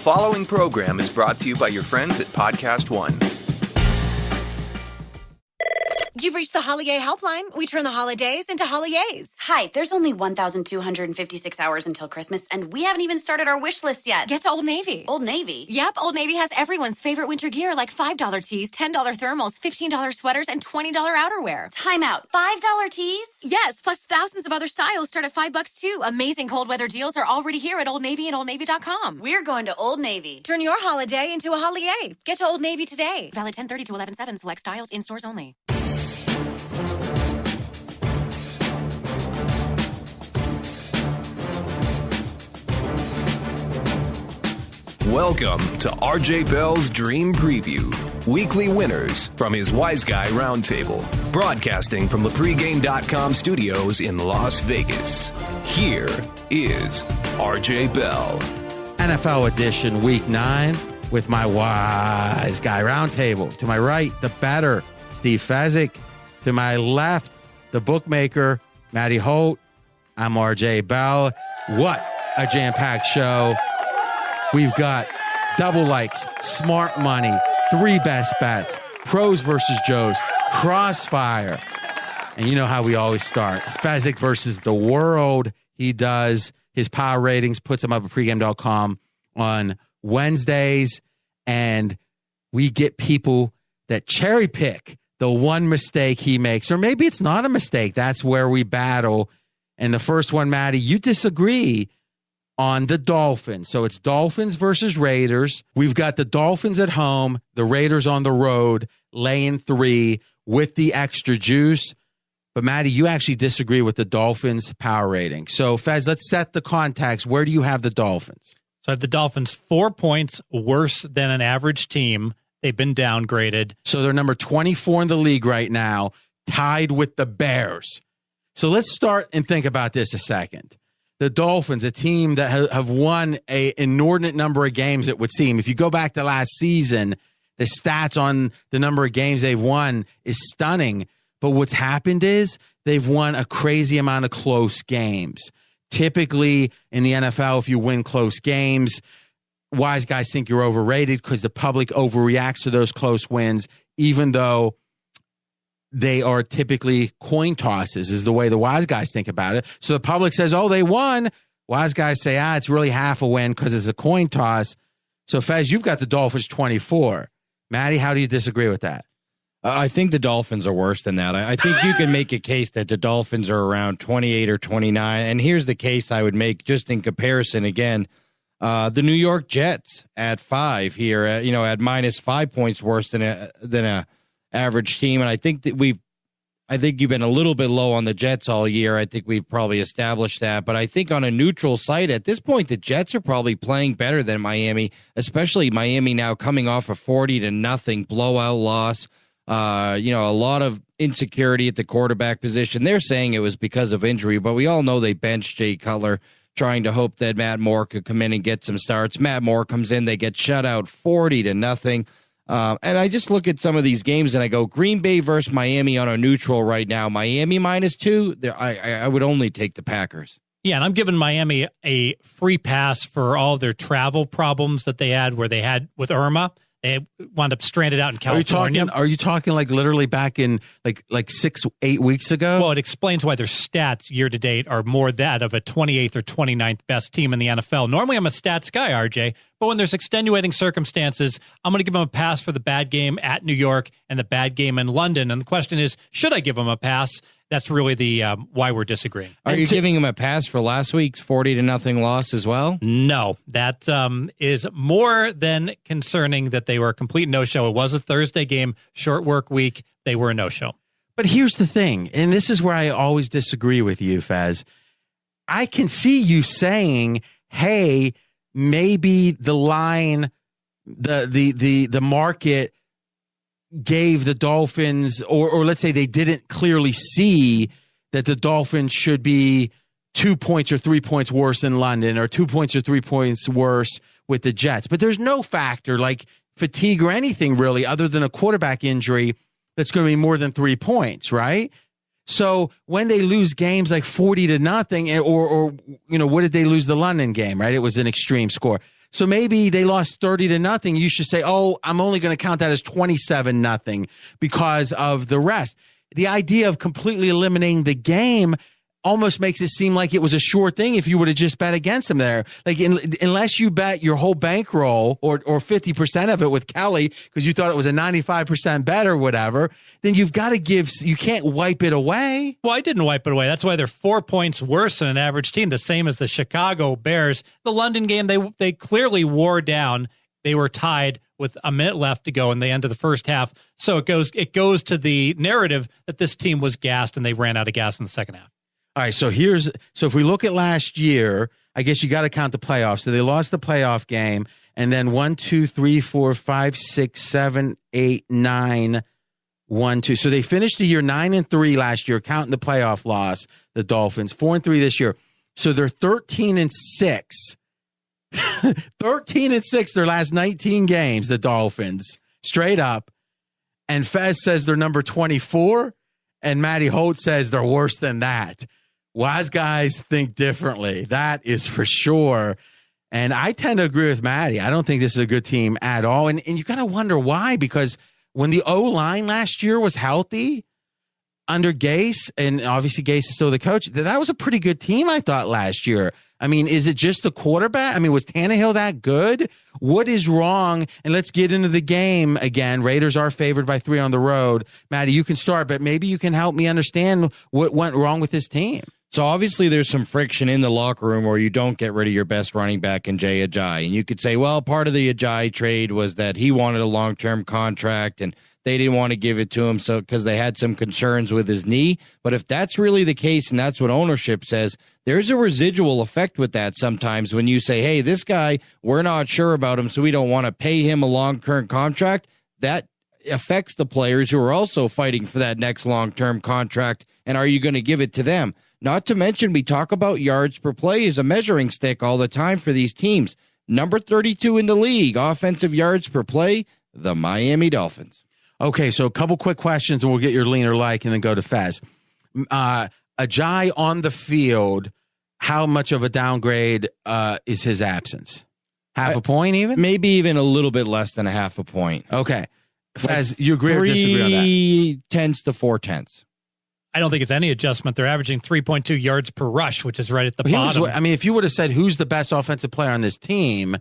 following program is brought to you by your friends at Podcast One. You've reached the Holiday helpline. We turn the holidays into holidays. Hi, there's only 1,256 hours until Christmas, and we haven't even started our wish list yet. Get to Old Navy. Old Navy? Yep, Old Navy has everyone's favorite winter gear like $5 tees, $10 thermals, $15 sweaters, and $20 outerwear. Time out. $5 tees? Yes, plus thousands of other styles start at $5 too. Amazing cold weather deals are already here at Old Navy and OldNavy.com. We're going to Old Navy. Turn your holiday into a holiday. Get to Old Navy today. Valid 10/30 to 11/7. Select styles in stores only. Welcome to RJ Bell's Dream Preview. Weekly winners from his Wiseguy Roundtable. Broadcasting from the pregame.com studios in Las Vegas. Here is RJ Bell. NFL edition, week 9, with my Wiseguy Roundtable. To my right, the bettor, Steve Fezzik. To my left, the bookmaker, Matty Holt. I'm RJ Bell. What a jam-packed show. We've got double likes, smart money, 3 best bets, pros versus Joes, crossfire. And you know how we always start. Fezzik versus the world. He does his power ratings, puts them up at pregame.com on Wednesdays. And we get people that cherry pick the one mistake he makes. Or maybe it's not a mistake. That's where we battle. And the first one, Matty, you disagree on the Dolphins. So it's Dolphins versus Raiders. We've got the Dolphins at home, the Raiders on the road, laying 3 with the extra juice. But Matty, you actually disagree with the Dolphins power rating. So Fez, let's set the context. Where do you have the Dolphins? So I have the Dolphins 4 points worse than an average team. They've been downgraded. So they're number 24 in the league right now, tied with the Bears. So let's start and think about this a second. The Dolphins, a team that have won an inordinate number of games, it would seem. If you go back to last season, the stats on the number of games they've won is stunning. But what's happened is they've won a crazy amount of close games. Typically in the NFL, if you win close games, wise guys think you're overrated because the public overreacts to those close wins, even though they are typically coin tosses, is the way the wise guys think about it. So the public says, oh, they won. Wise guys say, it's really half a win because it's a coin toss. So, Fez, you've got the Dolphins 24. Matty, how do you disagree with that? I think the Dolphins are worse than that. I think you can make a case that the Dolphins are around 28 or 29. And here's the case I would make just in comparison again. The New York Jets at 5 here, at -5 points worse than a average team. And I think that you've been a little bit low on the Jets all year. I think we've probably established that. But I think on a neutral site at this point, the Jets are probably playing better than Miami, especially Miami now coming off a 40-0 blowout loss. A lot of insecurity at the quarterback position. They're saying it was because of injury, but we all know they benched Jay Cutler, trying to hope that Matt Moore could come in and get some starts. Matt Moore comes in, they get shut out 40-0. And I just look at some of these games and I go, Green Bay versus Miami on a neutral right now. Miami -2. I would only take the Packers. Yeah, and I'm giving Miami a free pass for all their travel problems that they had with Irma. They wound up stranded out in California. Are you talking like literally back in like 6-8 weeks ago? Well, it explains why their stats year to date are more that of a 28th or 29th best team in the NFL. Normally, I'm a stats guy, RJ, but when there's extenuating circumstances, I'm going to give them a pass for the bad game at New York and the bad game in London. And the question is, should I give them a pass? That's really the why we're disagreeing. Are you giving him a pass for last week's 40-0 loss as well? No, that is more than concerning that they were a complete no-show. It was a Thursday game, short work week. They were a no-show. But here's the thing, and this is where I always disagree with you, Fez. I can see you saying, hey, maybe the line, the market gave the Dolphins, or let's say they didn't clearly see that the Dolphins should be 2 points or 3 points worse in London, or 2 points or 3 points worse with the Jets. But there's no factor like fatigue or anything really other than a quarterback injury that's going to be more than 3 points, right? So when they lose games like 40-0, or what did they lose the London game, right? It was an extreme score. So maybe they lost 30-0. You should say, oh, I'm only going to count that as 27-0 because of the rest. The idea of completely eliminating the game almost makes it seem like it was a sure thing if you would have just bet against them there. Like, unless you bet your whole bankroll or 50% of it with Kelly because you thought it was a 95% bet or whatever, then you can't wipe it away. Well, I didn't wipe it away. That's why they're 4 points worse than an average team, the same as the Chicago Bears. The London game, they clearly wore down. They were tied with a minute left to go in the end of the first half. So it goes to the narrative that this team was gassed and they ran out of gas in the second half. All right, so if we look at last year, I guess you got to count the playoffs. So they lost the playoff game, and then 1, 2, 3, 4, 5, 6, 7, 8, 9, 1, 2. So they finished the year 9-3 last year, counting the playoff loss. The Dolphins 4-3 this year. So they're 13-6. 13-6 their last 19 games. The Dolphins straight up, and Fez says they're number 24, and Matty Holt says they're worse than that. Wise guys think differently. That is for sure. And I tend to agree with Matty. I don't think this is a good team at all. And you got to wonder why, because when the O-line last year was healthy under Gase, and obviously Gase is still the coach, that was a pretty good team, I thought, last year. I mean, is it just the quarterback? I mean, was Tannehill that good? What is wrong? And let's get into the game again. Raiders are favored by 3 on the road. Matty, you can start, but maybe you can help me understand what went wrong with this team. So obviously there's some friction in the locker room where you don't get rid of your best running back in Jay Ajayi. And you could say, well, part of the Ajayi trade was that he wanted a long-term contract and they didn't want to give it to him so because they had some concerns with his knee. But if that's really the case and that's what ownership says, there's a residual effect with that sometimes when you say, hey, this guy, we're not sure about him, so we don't want to pay him a long-term contract. That affects the players who are also fighting for that next long-term contract. And are you going to give it to them? Not to mention, we talk about yards per play as a measuring stick all the time for these teams. Number 32 in the league, offensive yards per play, the Miami Dolphins. Okay, so a couple quick questions, and we'll get your lean or like, and then go to Fez. Ajayi on the field, how much of a downgrade is his absence? Half a point even? Maybe even a little bit less than a half a point. Okay. Fez, you agree or disagree on that? 3/10 to 4/10. I don't think it's any adjustment. They're averaging 3.2 yards per rush, which is right at the bottom. I mean, if you would have said who's the best offensive player on this team,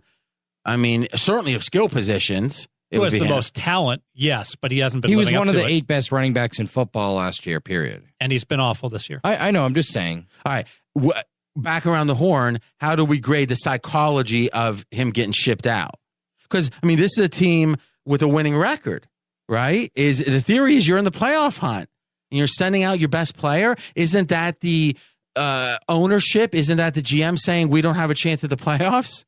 I mean, certainly of skill positions, who has the most talent? Yes, but he hasn't been. He was one of the 8 best running backs in football last year, period. And he's been awful this year. I know. I'm just saying. All right. Back around the horn, how do we grade the psychology of him getting shipped out? Because, I mean, this is a team with a winning record, right? The theory is you're in the playoff hunt and you're sending out your best player. Isn't that the ownership? Isn't that the GM saying we don't have a chance at the playoffs?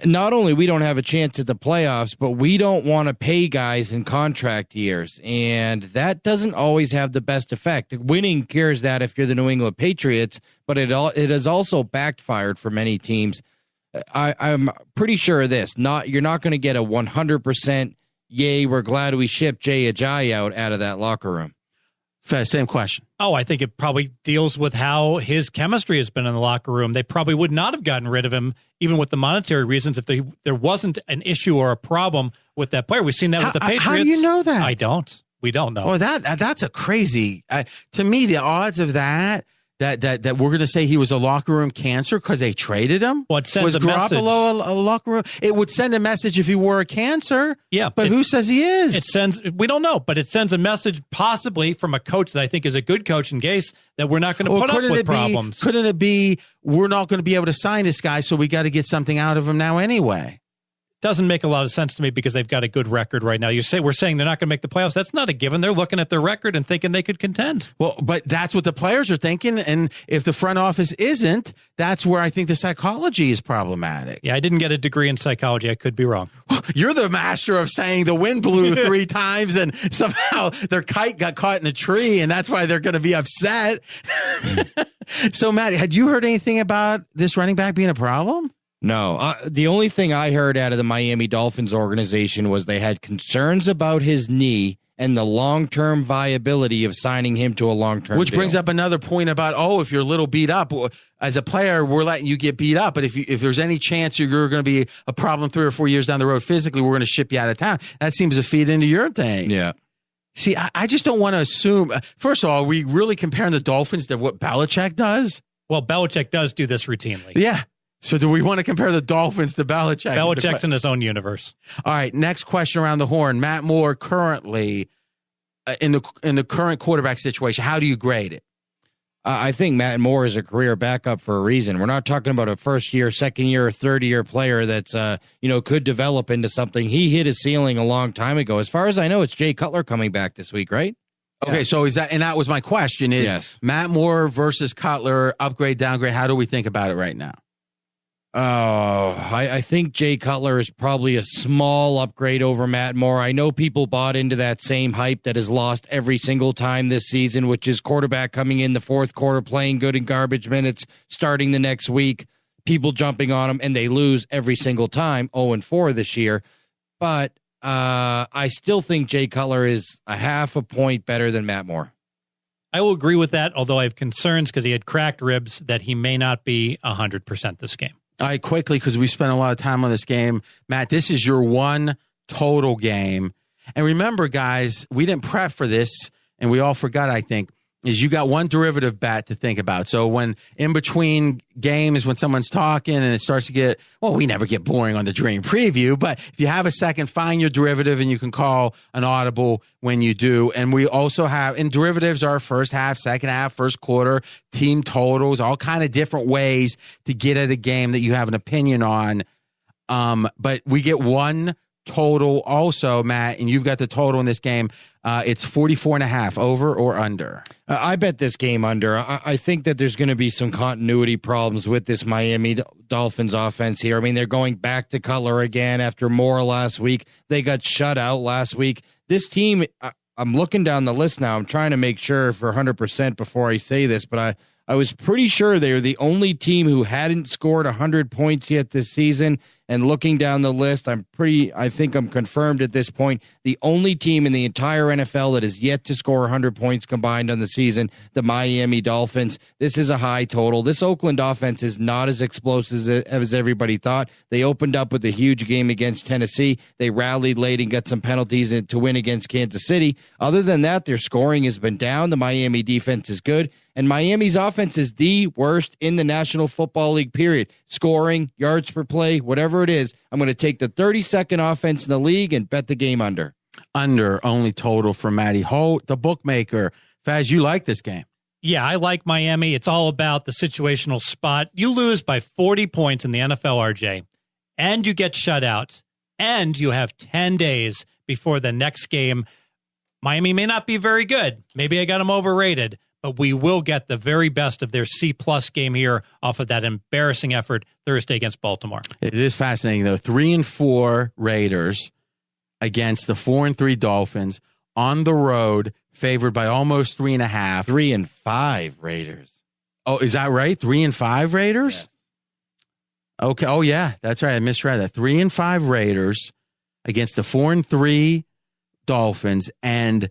Not only we don't have a chance at the playoffs, but we don't want to pay guys in contract years. And that doesn't always have the best effect. Winning cures that if you're the New England Patriots, but it has also backfired for many teams. I'm pretty sure of this. You're not going to get a 100% yay, we're glad we shipped Jay Ajayi out of that locker room. Same question. Oh, I think it probably deals with how his chemistry has been in the locker room. They probably would not have gotten rid of him, even with the monetary reasons, if there wasn't an issue or a problem with that player. We've seen that with the Patriots. How do you know that? I don't. We don't know. Oh, that's a crazy. To me, the odds of that we're going to say he was a locker room cancer because they traded him. Well, it sends was a message. Garoppolo a locker room? It would send a message if he were a cancer. Yeah, but who says he is? We don't know, but it sends a message possibly from a coach that I think is a good coach in Gase that we're not going to put up with problems. Couldn't it be we're not going to be able to sign this guy, so we got to get something out of him now anyway? Doesn't make a lot of sense to me because they've got a good record right now. We're saying they're not going to make the playoffs. That's not a given. They're looking at their record and thinking they could contend. Well, but that's what the players are thinking. And if the front office isn't, that's where I think the psychology is problematic. Yeah, I didn't get a degree in psychology. I could be wrong. You're the master of saying the wind blew 3 times and somehow their kite got caught in the tree and that's why they're going to be upset. So, Matty, had you heard anything about this running back being a problem? No. The only thing I heard out of the Miami Dolphins organization was they had concerns about his knee and the long-term viability of signing him to a long-term Which deal. brings up another point about, if you're a little beat up, as a player, we're letting you get beat up. But if there's any chance you're going to be a problem 3 or 4 years down the road physically, we're going to ship you out of town. That seems to feed into your thing. Yeah. See, I just don't want to assume. First of all, are we really comparing the Dolphins to what Belichick does? Well, Belichick does do this routinely. Yeah. So do we want to compare the Dolphins to Belichick? Belichick's in his own universe. All right, next question around the horn. Matt Moore currently in the current quarterback situation, how do you grade it? I think Matt Moore is a career backup for a reason. We're not talking about a first-year, second-year, or third-year player that's could develop into something. He hit his ceiling a long time ago. As far as I know, it's Jay Cutler coming back this week, right? Okay, so is that, and that was my question, is yes. Matt Moore versus Cutler, upgrade, downgrade, how do we think about it right now? I think Jay Cutler is probably a small upgrade over Matt Moore. I know people bought into that same hype that has lost every single time this season, which is quarterback coming in the fourth quarter, playing good in garbage minutes, starting the next week, people jumping on him, and they lose every single time, 0-4 this year. But I still think Jay Cutler is a half a point better than Matt Moore. I will agree with that, although I have concerns because he had cracked ribs that he may not be 100% this game. All right, quickly, because we spent a lot of time on this game. Matt, this is your one total game. And remember, guys, we didn't prep for this, and we all forgot, I think, is you got one derivative bet to think about. So when in between games, when someone's talking and it starts to get, we never get boring on the Dream Preview, but if you have a second, find your derivative and you can call an audible when you do. And we also have, and derivatives are first half, second half, first quarter, team totals, all kind of different ways to get at a game that you have an opinion on. But we get one total also, Matt, and you've got the total in this game. It's 44.5, over or under? I bet this game under. I think that there's going to be some continuity problems with this Miami Dolphins offense here. I mean, they're going back to Cutler again after Moore last week. They got shut out last week. This team, I'm looking down the list now. I'm trying to make sure for 100% before I say this, but I was pretty sure they were the only team who hadn't scored 100 points yet this season. And looking down the list, I think I'm confirmed at this point, the only team in the entire NFL that has yet to score 100 points combined on the season, the Miami Dolphins. This is a high total. This Oakland offense is not as explosive as everybody thought. They opened up with a huge game against Tennessee. They rallied late and got some penalties to win against Kansas City. Other than that, their scoring has been down. The Miami defense is good. And Miami's offense is the worst in the National Football League, period. Scoring, yards per play, whatever it is. I'm going to take the 32nd offense in the league and bet the game under. Under, only total for Matty Holt, the bookmaker. Faz, you like this game? Yeah, I like Miami. It's all about the situational spot. You lose by 40 points in the NFL, RJ, and you get shut out, and you have 10 days before the next game. Miami may not be very good. Maybe I got them overrated. But we will get the very best of their C-plus game here off of that embarrassing effort Thursday against Baltimore. It is fascinating, though. 3-4 Raiders against the 4-3 Dolphins on the road, favored by almost 3.5. 3-5 Raiders. Oh, is that right? 3-5 Raiders? Yes. Okay. Oh, yeah, that's right. I misread that. 3-5 Raiders against the 4-3 Dolphins, and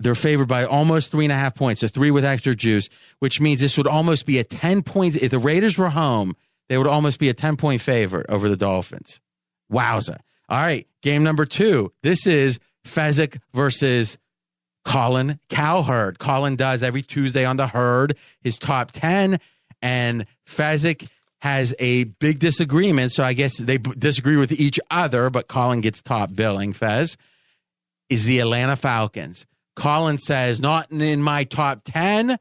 they're favored by almost 3.5 points, so 3 with extra juice, which means this would almost be a 10-point. If the Raiders were home, they would almost be a 10-point favorite over the Dolphins. Wowza. All right, game number 2. This is Fezzik versus Colin Cowherd. Colin does every Tuesday on the Herd, his top 10, and Fezzik has a big disagreement, so I guess they disagree with each other, but Colin gets top billing. Fez is the Atlanta Falcons. Colin says, not in my top 10.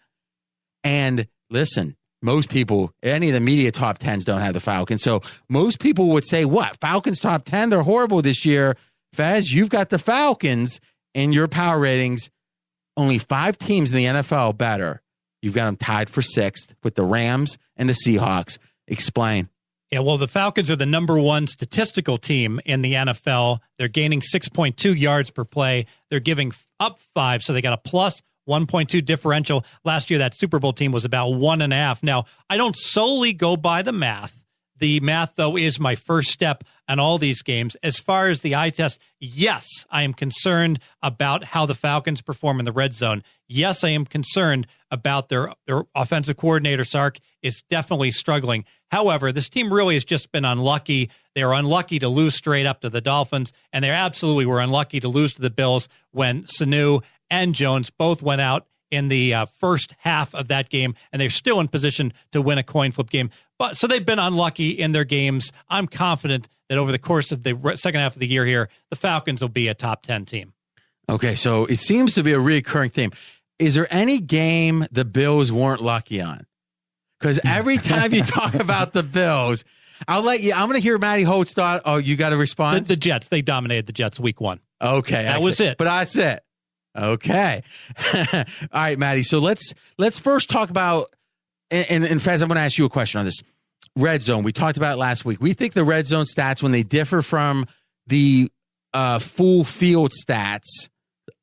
And listen, most people, any of the media top 10s don't have the Falcons. So most people would say, what? Falcons top 10? They're horrible this year. Fez, you've got the Falcons in your power ratings. Only 5 teams in the NFL better. You've got them tied for 6th with the Rams and the Seahawks. Explain. Yeah, well, the Falcons are the number 1 statistical team in the NFL. They're gaining 6.2 yards per play. They're giving up 5, so they got a plus 1.2 differential. Last year, that Super Bowl team was about 1.5. Now, I don't solely go by the math. The math, though, is my first step on all these games. As far as the eye test, yes, I am concerned about how the Falcons perform in the red zone. Yes, I am concerned about their offensive coordinator, Sark, is definitely struggling. However, this team really has just been unlucky. They were unlucky to lose straight up to the Dolphins, and they absolutely were unlucky to lose to the Bills when Sanu and Jones both went out in the first half of that game, and they're still in position to win a coin flip game. But so they've been unlucky in their games. I'm confident that over the course of the second half of the year here, the Falcons will be a top 10 team. Okay, so it seems to be a recurring theme. Is there any game the Bills weren't lucky on? Because every time you talk about the Bills, I'm going to hear Matty Holt's thought. Oh, you got to respond? The Jets, they dominated the Jets week 1. Okay. That was it. But that's it. Okay. All right, Matty. So let's first talk about, and Fez, I'm going to ask you a question on this. Red zone. We talked about it last week. We think the red zone stats, when they differ from the full field stats,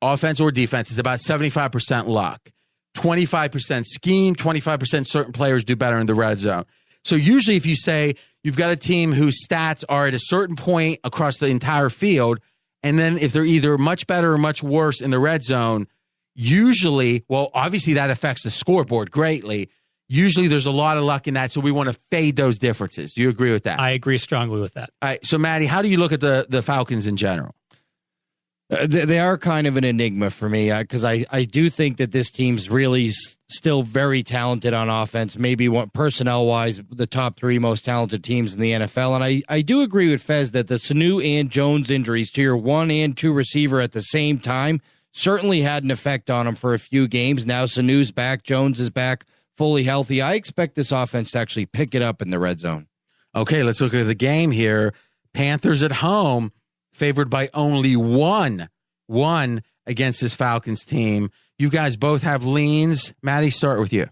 offense or defense, is about 75% luck, 25% scheme, 25% certain players do better in the red zone. So usually if you say you've got a team whose stats are at a certain point across the entire field, and then if they're either much better or much worse in the red zone, usually, well, obviously that affects the scoreboard greatly. Usually there's a lot of luck in that, so we want to fade those differences. Do you agree with that? I agree strongly with that. All right, so Matty, how do you look at the Falcons in general? They are kind of an enigma for me because I do think that this team's really still very talented on offense, maybe personnel-wise, the top 3 most talented teams in the NFL. And I do agree with Fez that the Sanu and Jones injuries to your 1 and 2 receiver at the same time certainly had an effect on them for a few games. Now Sanu's back, Jones is back, fully healthy. I expect this offense to actually pick it up in the red zone. Okay, let's look at the game here. Panthers at home, favored by only one against this Falcons team. You guys both have leans. Matty, start with you.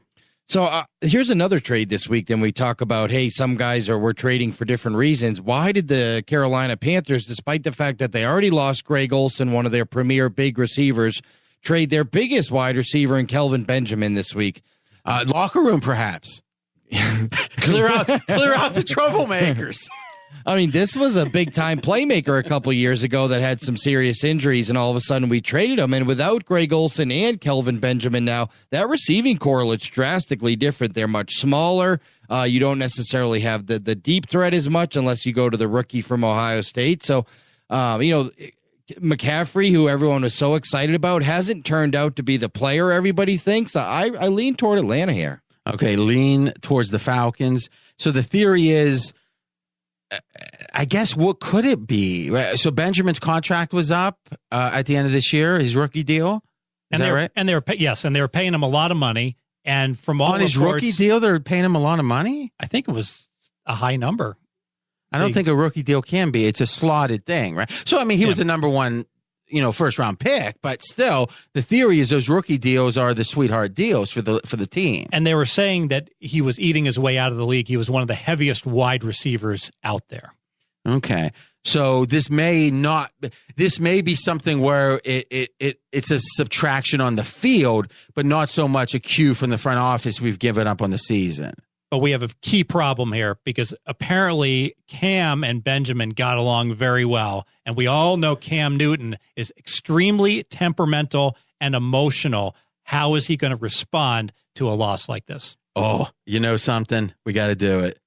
So here's another trade this week. Then we talk about, hey, some guys we're trading for different reasons. Why did the Carolina Panthers, despite the fact that they already lost Greg Olsen, one of their premier big receivers, trade their biggest wide receiver in Kelvin Benjamin this week? Locker room, perhaps. clear out the troublemakers. I mean, this was a big-time playmaker a couple years ago that had some serious injuries, and all of a sudden we traded him. And without Greg Olsen and Kelvin Benjamin now, that receiving core looks drastically different. They're much smaller. You don't necessarily have the deep threat as much unless you go to the rookie from Ohio State. So, McCaffrey, who everyone was so excited about, hasn't turned out to be the player everybody thinks. I lean toward Atlanta here. Okay, lean towards the Falcons. So the theory is, I guess, what could it be? So Benjamin's contract was up at the end of this year, his rookie deal. Is that right? And they were paying him a lot of money. And from all on his rookie deal, they're paying him a lot of money. I think it was a high number. I don't think a rookie deal can be. It's a slotted thing, right? So I mean, he was the number 1, first round pick, but still, the theory is those rookie deals are the sweetheart deals for the team. And they were saying that he was eating his way out of the league. He was one of the heaviest wide receivers out there. Okay, so this may be something where it's a subtraction on the field, but not so much a cue from the front office we've given up on the season. But we have a key problem here because apparently Cam and Benjamin got along very well. And we all know Cam Newton is extremely temperamental and emotional. How is he going to respond to a loss like this? Oh, you know something? We got to do it.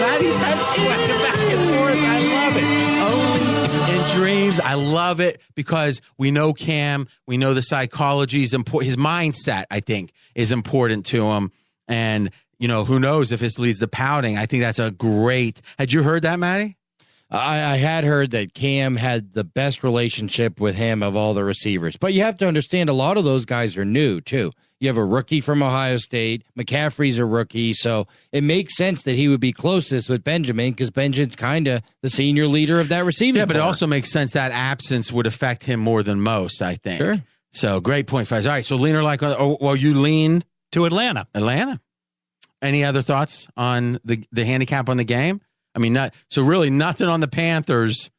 Maddie's head sweating back and forth. I love it. Only in dreams. I love it because we know Cam. We know the psychology is important. His mindset, I think, is important to him. And, who knows if this leads to pouting. I think that's a great. Had you heard that, Matty? I had heard that Cam had the best relationship with him of all the receivers. But you have to understand a lot of those guys are new, too. You have a rookie from Ohio State. McCaffrey's a rookie. So it makes sense that he would be closest with Benjamin because Benjamin's kind of the senior leader of that receiving Yeah, but core. It also makes sense that absence would affect him more than most, I think. Sure. So great point, Fez. All right, so leaner you lean to Atlanta. Any other thoughts on the handicap on the game? I mean, really nothing on the Panthers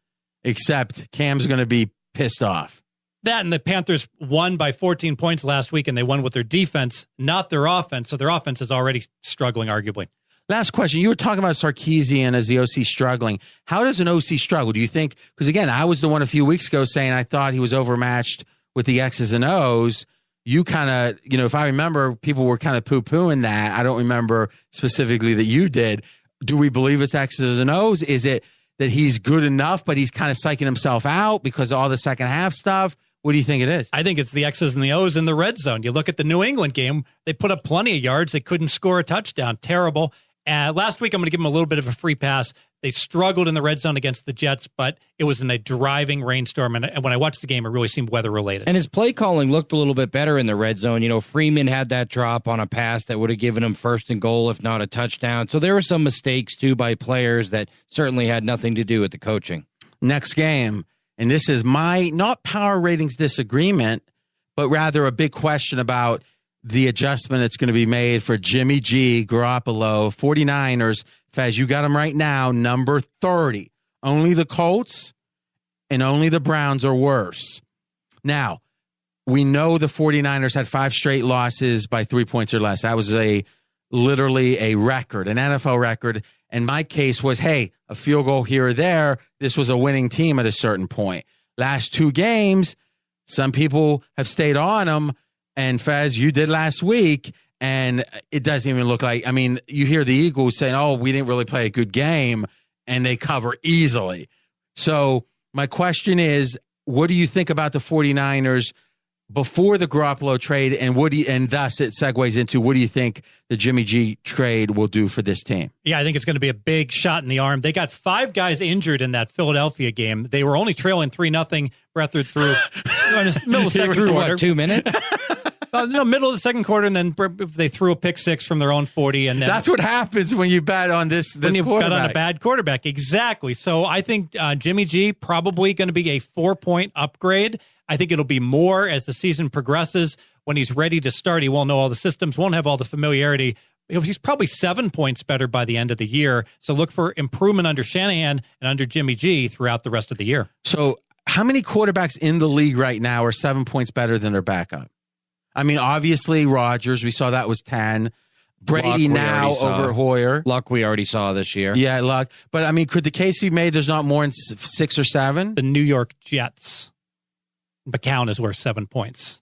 except Cam's going to be pissed off. That and the Panthers won by 14 points last week, and they won with their defense, not their offense. So their offense is already struggling, arguably. Last question. You were talking about Sarkisian as the OC struggling. How does an OC struggle? Do you think, because again, I was the one a few weeks ago saying I thought he was overmatched with the X's and O's. You kind of, if I remember, people were kind of poo-pooing that. I don't remember specifically that you did. Do we believe it's X's and O's? Is it that he's good enough, but he's kind of psyching himself out because of all the second half stuff? What do you think it is? I think it's the X's and the O's in the red zone. You look at the New England game, they put up plenty of yards. They couldn't score a touchdown. Terrible. Last week, I'm going to give them a little bit of a free pass. They struggled in the red zone against the Jets, but it was in a driving rainstorm. And when I watched the game, it really seemed weather-related. And his play calling looked a little bit better in the red zone. Freeman had that drop on a pass that would have given him first and goal, if not a touchdown. So there were some mistakes, too, by players that certainly had nothing to do with the coaching. Next game, and this is my, not power ratings disagreement, but rather a big question about the adjustment that's going to be made for Jimmy G, Garoppolo, 49ers. Fez, you got them right now, number 30. Only the Colts and only the Browns are worse. Now, we know the 49ers had 5 straight losses by 3 points or less. That was literally a record, an NFL record. And my case was, hey, a field goal here or there. This was a winning team at a certain point. Last 2 games, some people have stayed on them. And Fez, you did last week, and it doesn't even look like, you hear the Eagles saying, oh, we didn't really play a good game, and they cover easily. So my question is, what do you think about the 49ers before the Garoppolo trade, and thus it segues into what do you think the Jimmy G trade will do for this team? Yeah, I think it's going to be a big shot in the arm. They got 5 guys injured in that Philadelphia game. They were only trailing 3-0. Breathard threw in the middle of the second quarter. What, 2 minutes? Middle of the second quarter, and then they threw a pick 6 from their own 40. And then that's what happens when you bet on this when you bet on a bad quarterback. Exactly. So I think Jimmy G probably going to be a 4-point upgrade. I think it'll be more as the season progresses. When he's ready to start, he won't know all the systems, won't have all the familiarity. He's probably 7 points better by the end of the year. So look for improvement under Shanahan and under Jimmy G throughout the rest of the year. So how many quarterbacks in the league right now are 7 points better than their backup? Obviously, Rodgers, we saw that was 10. Brady now over Hoyer. Luck we already saw this year. Yeah, Luck. But, could the case be made there's not more than 6 or 7? The New York Jets. McCown is worth 7 points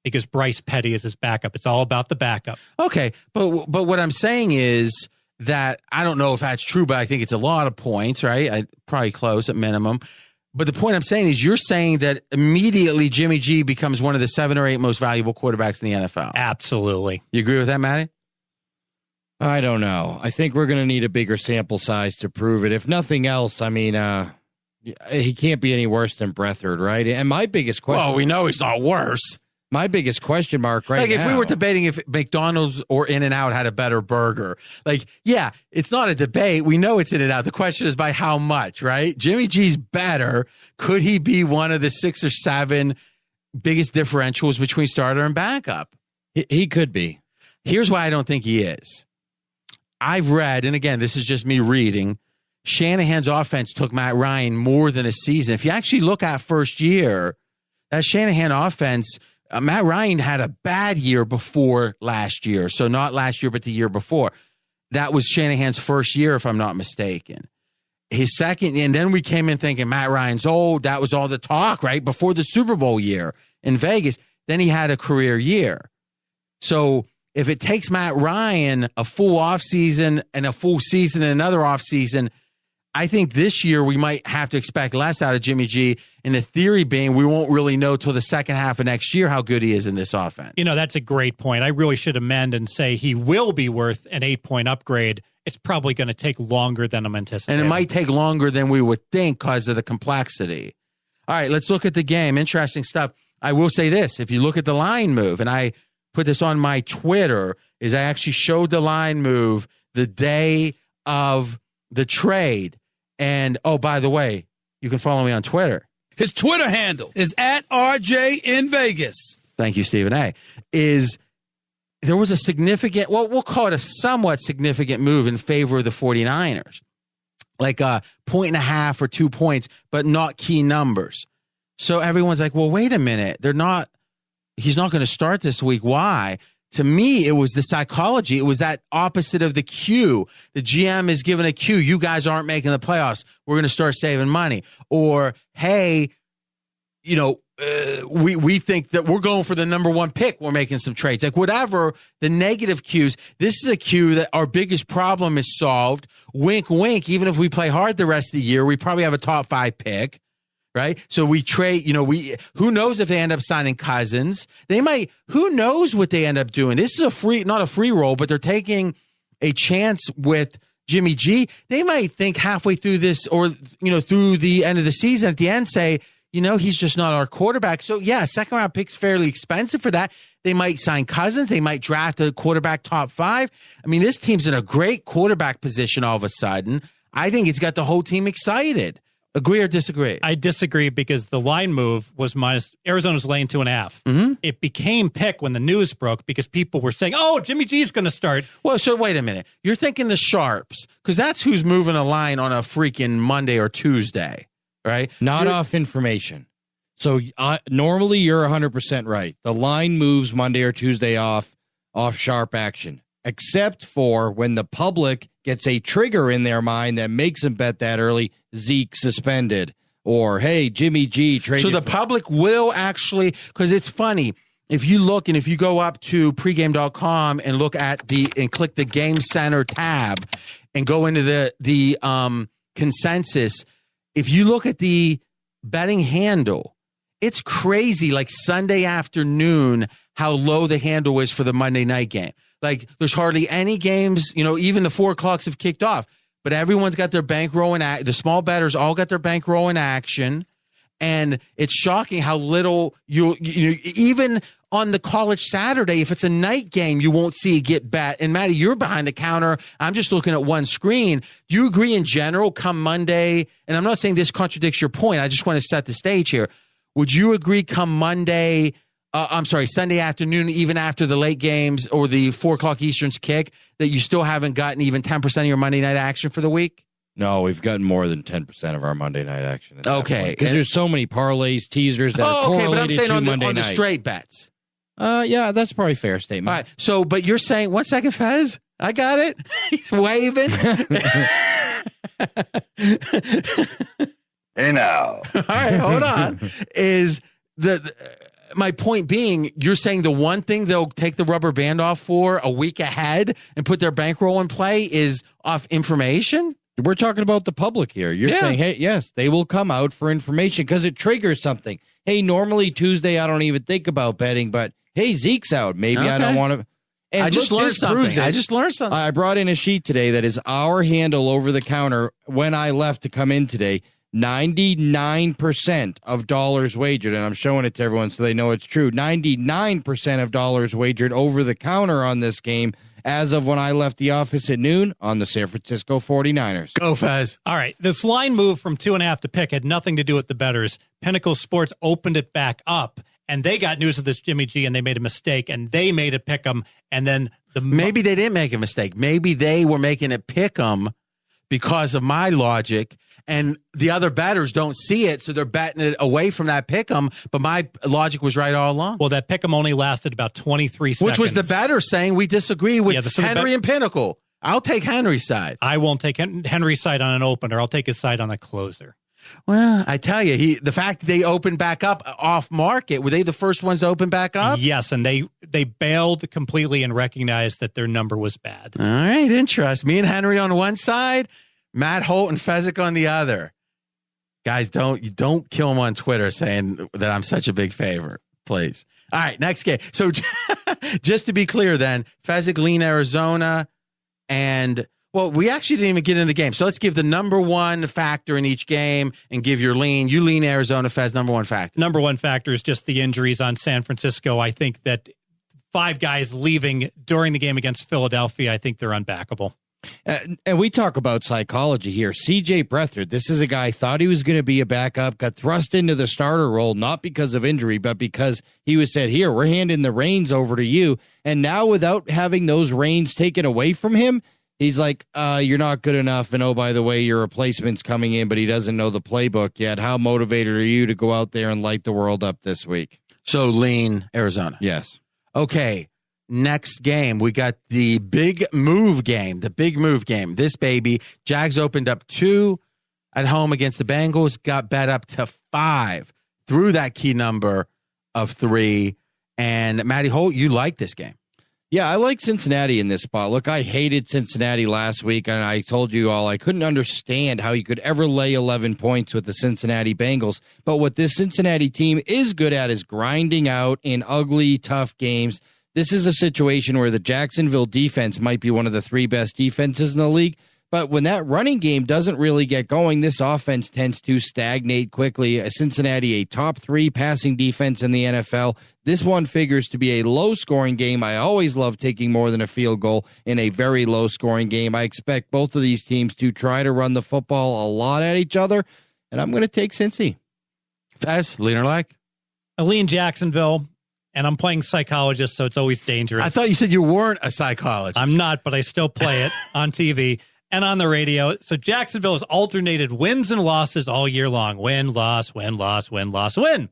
because Bryce Petty is his backup. It's all about the backup. Okay, but what I'm saying is that I don't know if that's true, but I think it's a lot of points, right? Probably close at minimum. But the point I'm saying is you're saying that immediately Jimmy G becomes one of the 7 or 8 most valuable quarterbacks in the NFL. Absolutely. You agree with that, Matty? I don't know. I think we're going to need a bigger sample size to prove it. If nothing else, he can't be any worse than Breathard, right? And my biggest question... Well, we know he's not worse. My biggest question mark now... if we were debating if McDonald's or In-N-Out had a better burger, it's not a debate. We know it's In-N-Out. The question is by how much, right? Jimmy G's better. Could he be one of the 6 or 7 biggest differentials between starter and backup? He could be. Here's why I don't think he is. I've read, and again, this is just me reading, Shanahan's offense took Matt Ryan more than a season. If you actually look at first year, that Shanahan offense... Matt Ryan had a bad year before last year. So not last year, but the year before. That was Shanahan's first year, if I'm not mistaken. His second, and then we came in thinking Matt Ryan's old. That was all the talk, right? Before the Super Bowl year in Vegas. Then he had a career year. So if it takes Matt Ryan a full offseason and a full season and another offseason, I think this year we might have to expect less out of Jimmy G. And the theory being we won't really know till the second half of next year how good he is in this offense. That's a great point. I really should amend and say he will be worth an 8-point upgrade. It's probably going to take longer than I'm anticipating. And it might take longer than we would think because of the complexity. All right, let's look at the game. Interesting stuff. I will say this. If you look at the line move, and I put this on my Twitter, is I actually showed the line move the day of the trade. And, oh, by the way, you can follow me on Twitter. His Twitter handle is @RJ in Vegas. Thank you, Stephen A. There was a significant, well, we'll call it a somewhat significant move in favor of the 49ers. Like a 1.5 or 2 points, but not key numbers. So everyone's like, well, wait a minute. He's not going to start this week. Why? To me, it was the psychology. It was that opposite of the cue. The GM is given a cue. You guys aren't making the playoffs. We're going to start saving money. Or, hey, we think that we're going for the number one pick. We're making some trades. Like whatever the negative cues, this is a cue that our biggest problem is solved. Wink, wink. Even if we play hard the rest of the year, we probably have a top 5 pick. Right. So we trade, who knows if they end up signing Cousins? Who knows what they end up doing? This is not a free roll, but they're taking a chance with Jimmy G. They might think halfway through this or, through the end of the season at the end, say, he's just not our quarterback. So yeah, second round pick's fairly expensive for that. They might sign Cousins. They might draft a quarterback top 5. I mean, this team's in a great quarterback position all of a sudden. I think it's got the whole team excited. Agree or disagree? I disagree because the line move was minus. Arizona's laying 2.5. Mm-hmm. It became pick when the news broke because people were saying, "Oh, Jimmy G's going to start." Well, so wait a minute. You're thinking the sharps because that's who's moving a line on a freaking Monday or Tuesday, right? Not off information. So normally you're 100% right. The line moves Monday or Tuesday off sharp action, except for when the public gets a trigger in their mind that makes them bet that early. Zeke suspended, or hey, Jimmy G traded. So the public will actually, because it's funny, if you look and if you go up to pregame.com and look at and click the Game Center tab and go into the consensus, if you look at the betting handle, it's crazy. Like Sunday afternoon, how low the handle is for the Monday night game. Like there's hardly any games, even the 4 o'clocks have kicked off. But everyone's got their bankroll in the small bettors all got their bankroll in action, and it's shocking how little even on the college Saturday, if it's a night game, you won't see it get bet. And Matty, you're behind the counter. I'm just looking at one screen. Do you agree in general? Come Monday, and I'm not saying this contradicts your point. I just want to set the stage here. Would you agree? Come Monday? Sunday afternoon, even after the late games or the 4 o'clock Eastern's kick, that you still haven't gotten even 10% of your Monday night action for the week? No, we've gotten more than 10% of our Monday night action. Okay. Because there's so many parlays, teasers that are correlated but I'm saying to on Monday the night. straight bets. Yeah, that's probably a fair statement. All right. So, but you're saying, 1 second, Fez? I got it. He's waving. Hey, now. All right, hold on. My point being, you're saying the one thing they'll take the rubber band off for a week ahead and put their bankroll in play is off information? We're talking about the public here. You're saying, hey, yes, they will come out for information because it triggers something. Hey, normally Tuesday I don't even think about betting, but hey, Zeke's out. Maybe I don't want to. And I just learned something. I brought in a sheet today that is our handle over the counter when I left to come in today. 99% of dollars wagered, and I'm showing it to everyone so they know it's true. 99% of dollars wagered over the counter on this game as of when I left the office at noon on the San Francisco 49ers. Go, Fez. All right. This line move from 2.5 to pick had nothing to do with the bettors. Pinnacle Sports opened it back up, and they got news of this Jimmy G, and they made a mistake, and they made it pick 'em, and then maybe they didn't make a mistake. Maybe they were making it pick 'em because of my logic, and the other bettors don't see it, so they're betting it away from that pick 'em. But my logic was right all along. Well, that pick 'em only lasted about 23 seconds. Which was the bettor saying we disagree with Henry and Pinnacle. I'll take Henry's side. I won't take Henry's side on an opener. I'll take his side on a closer. Well, I tell you, the fact that they opened back up off market, were they the first ones to open back up? Yes, and they bailed completely and recognized that their number was bad. All right, interesting. Me and Henry on one side, Matt Holt and Fezzik on the other. Guys, don't kill him on Twitter saying that I'm such a big favorite, please. All right, next game. So just to be clear then, Fezzik lean Arizona, and well, we actually didn't even get into the game. So let's give the number one factor in each game and give your lean. You lean Arizona, Fez, number one factor. Number one factor is just the injuries on San Francisco. I think that 5 guys leaving during the game against Philadelphia, I think they're unbackable. And we talk about psychology here. C.J. Beathard, this is a guy thought he was going to be a backup, got thrust into the starter role, not because of injury, but because he was said, here, we're handing the reins over to you. And now without having those reins taken away from him, He's like, you're not good enough, and oh, by the way, your replacement's coming in, but he doesn't know the playbook yet. How motivated are you to go out there and light the world up this week? So lean Arizona. Yes. Okay, next game, we got the big move game. This baby, Jags opened up 2 at home against the Bengals, got bet up to 5 through that key number of 3. And Matty Holt, you like this game. Yeah, I like Cincinnati in this spot. Look, I hated Cincinnati last week, and I told you all I couldn't understand how you could ever lay 11 points with the Cincinnati Bengals. But what this Cincinnati team is good at is grinding out in ugly, tough games. This is a situation where the Jacksonville defense might be one of the 3 best defenses in the league. But when that running game doesn't really get going, this offense tends to stagnate quickly. Cincinnati, a top 3 passing defense in the NFL. This one figures to be a low-scoring game. I always love taking more than a field goal in a very low-scoring game. I expect both of these teams to try to run the football a lot at each other, and I'm going to take Cincy. Fez, lean or like? I lean Jacksonville, and I'm playing psychologist, so it's always dangerous. I thought you said you weren't a psychologist. I'm not, but I still play it on TV. And on the radio. So Jacksonville has alternated wins and losses all year long. Win, loss, win, loss, win, loss, win.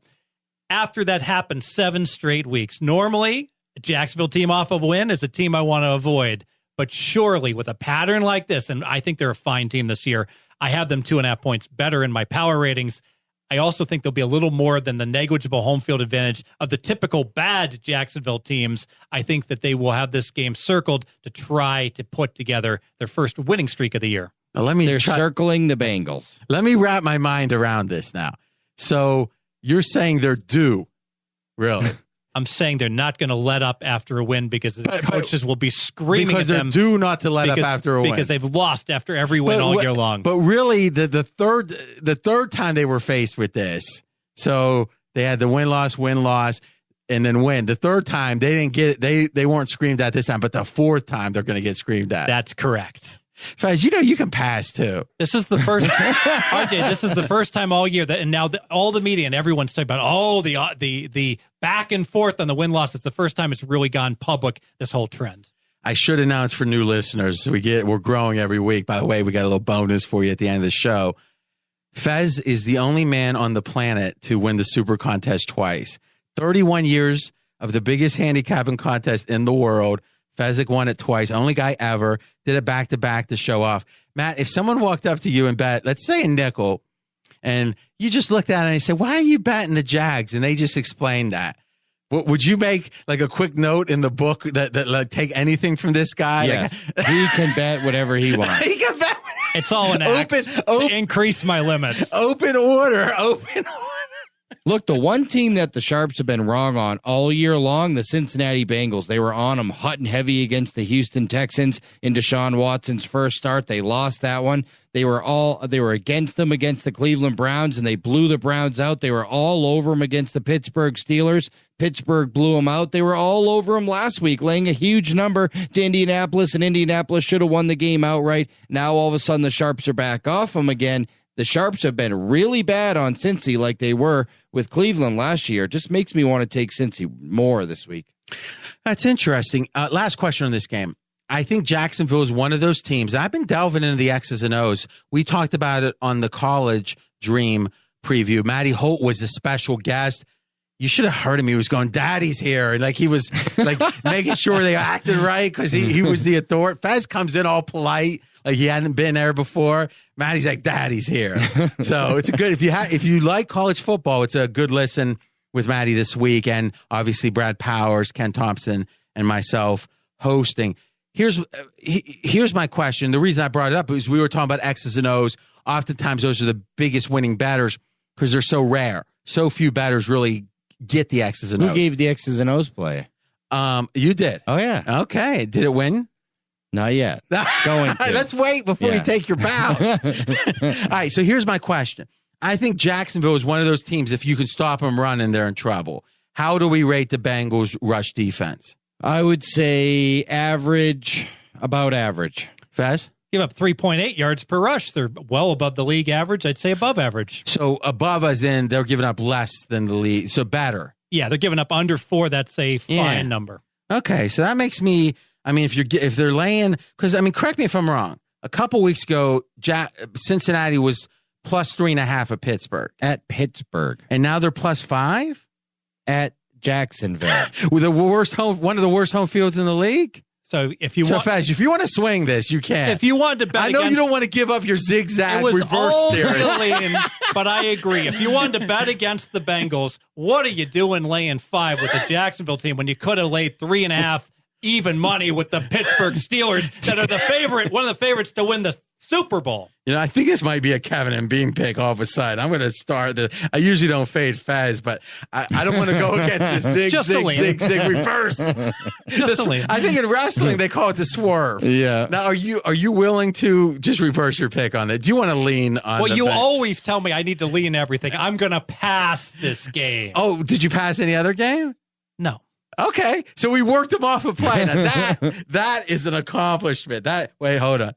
After that happened 7 straight weeks. Normally, a Jacksonville team off of win is a team I want to avoid. But surely with a pattern like this, and I think they're a fine team this year, I have them 2.5 points better in my power ratings. I also think they'll be a little more than the negligible home field advantage of the typical bad Jacksonville teams. I think that they will have this game circled to try to put together their first winning streak of the year. Now, they're circling the Bengals. Let me wrap my mind around this now. So you're saying they're due, really? I'm saying they're not going to let up after a win because the coaches will be screaming at them. Because they're due not to let up after a win. Because they've lost after every win all year long. But really, the third time they were faced with this, so they had the win-loss, and then win. The third time, they didn't get it. They weren't screamed at this time, but the fourth time, they're going to get screamed at. That's correct. Fez, you can pass too. This is the first, RJ. This is the first time all year that, and now all the media and everyone's talking about the back and forth on the win loss. It's the first time it's really gone public. This whole trend. I should announce for new listeners, we're growing every week. By the way, we got a little bonus for you at the end of the show. Fez is the only man on the planet to win the Super Contest twice. 31 years of the biggest handicapping contest in the world. Fezzik won it twice. Only guy ever. Did it back-to-back to show off. Matt, if someone walked up to you and bet, let's say a nickel, and you just looked at it and you said, why are you betting the Jags? And they just explained that. Would you make like a quick note in the book that like, take anything from this guy? Yes. He can bet whatever he wants. He can bet. It's all an act to increase my limit. Open order. Look, the one team that the Sharps have been wrong on all year long, the Cincinnati Bengals. They were on them hot and heavy against the Houston Texans in Deshaun Watson's first start. They lost that one. They were against them against the Cleveland Browns, and they blew the Browns out. They were all over them against the Pittsburgh Steelers. Pittsburgh blew them out. They were all over them last week, laying a huge number to Indianapolis, and Indianapolis should have won the game outright. Now all of a sudden the Sharps are back off them again. The Sharps have been really bad on Cincy like they were with Cleveland last year. Just makes me want to take Cincy more this week. That's interesting. Last question on this game. I think Jacksonville is one of those teams. I've been delving into the X's and O's. We talked about it on the College Dream preview. Matty Holt was a special guest. You should have heard him. He was going, Daddy's here. Like he was like making sure they acted right because he was the authority. Fez comes in all polite, like he hadn't been there before. Matty's like, Daddy's here. So it's a good, if you like college football, it's a good listen with Matty this week. And obviously Brad Powers, Ken Thompson, and myself hosting. Here's my question. The reason I brought it up is we were talking about X's and O's. Oftentimes those are the biggest winning bettors because they're so rare. So few bettors really get the X's and O's. Who gave the X's and O's play? You did. Oh, yeah. Okay. Did it win? Not yet. It's going to. Let's wait before you take your bow. All right, so here's my question. I think Jacksonville is one of those teams, if you can stop them running, they're in trouble. How do we rate the Bengals' rush defense? I would say average, about average. Fez? Give up 3.8 yards per rush. They're well above the league average. I'd say above average. So above as in they're giving up less than the league. So better. Yeah, they're giving up under 4. That's a fine number. Okay, so that makes me I mean, if they're laying, because I mean, correct me if I'm wrong. A couple weeks ago, Cincinnati was plus 3.5 at Pittsburgh. At Pittsburgh. And now they're plus 5 at Jacksonville. With one of the worst home fields in the league. So if you want to swing this, you can. If you wanted to bet, I know you don't want to give up your zigzag reverse theory. But I agree. If you wanted to bet against the Bengals, what are you doing laying 5 with the Jacksonville team when you could have laid 3.5 even money with the Pittsburgh Steelers that are one of the favorites to win the Super Bowl? You know, I think this might be a Kevin and Bean pick off a side. I'm going to start I usually don't fade Fez, but I don't want to go against the zig reverse. I think in wrestling they call it the swerve. Yeah. Now, are you willing to just reverse your pick on that? Do you want to lean on? Well, you always tell me I need to lean everything. I'm going to pass this game. Oh, did you pass any other game? No. Okay, so we worked him off a play. Now that is an accomplishment. Hold on.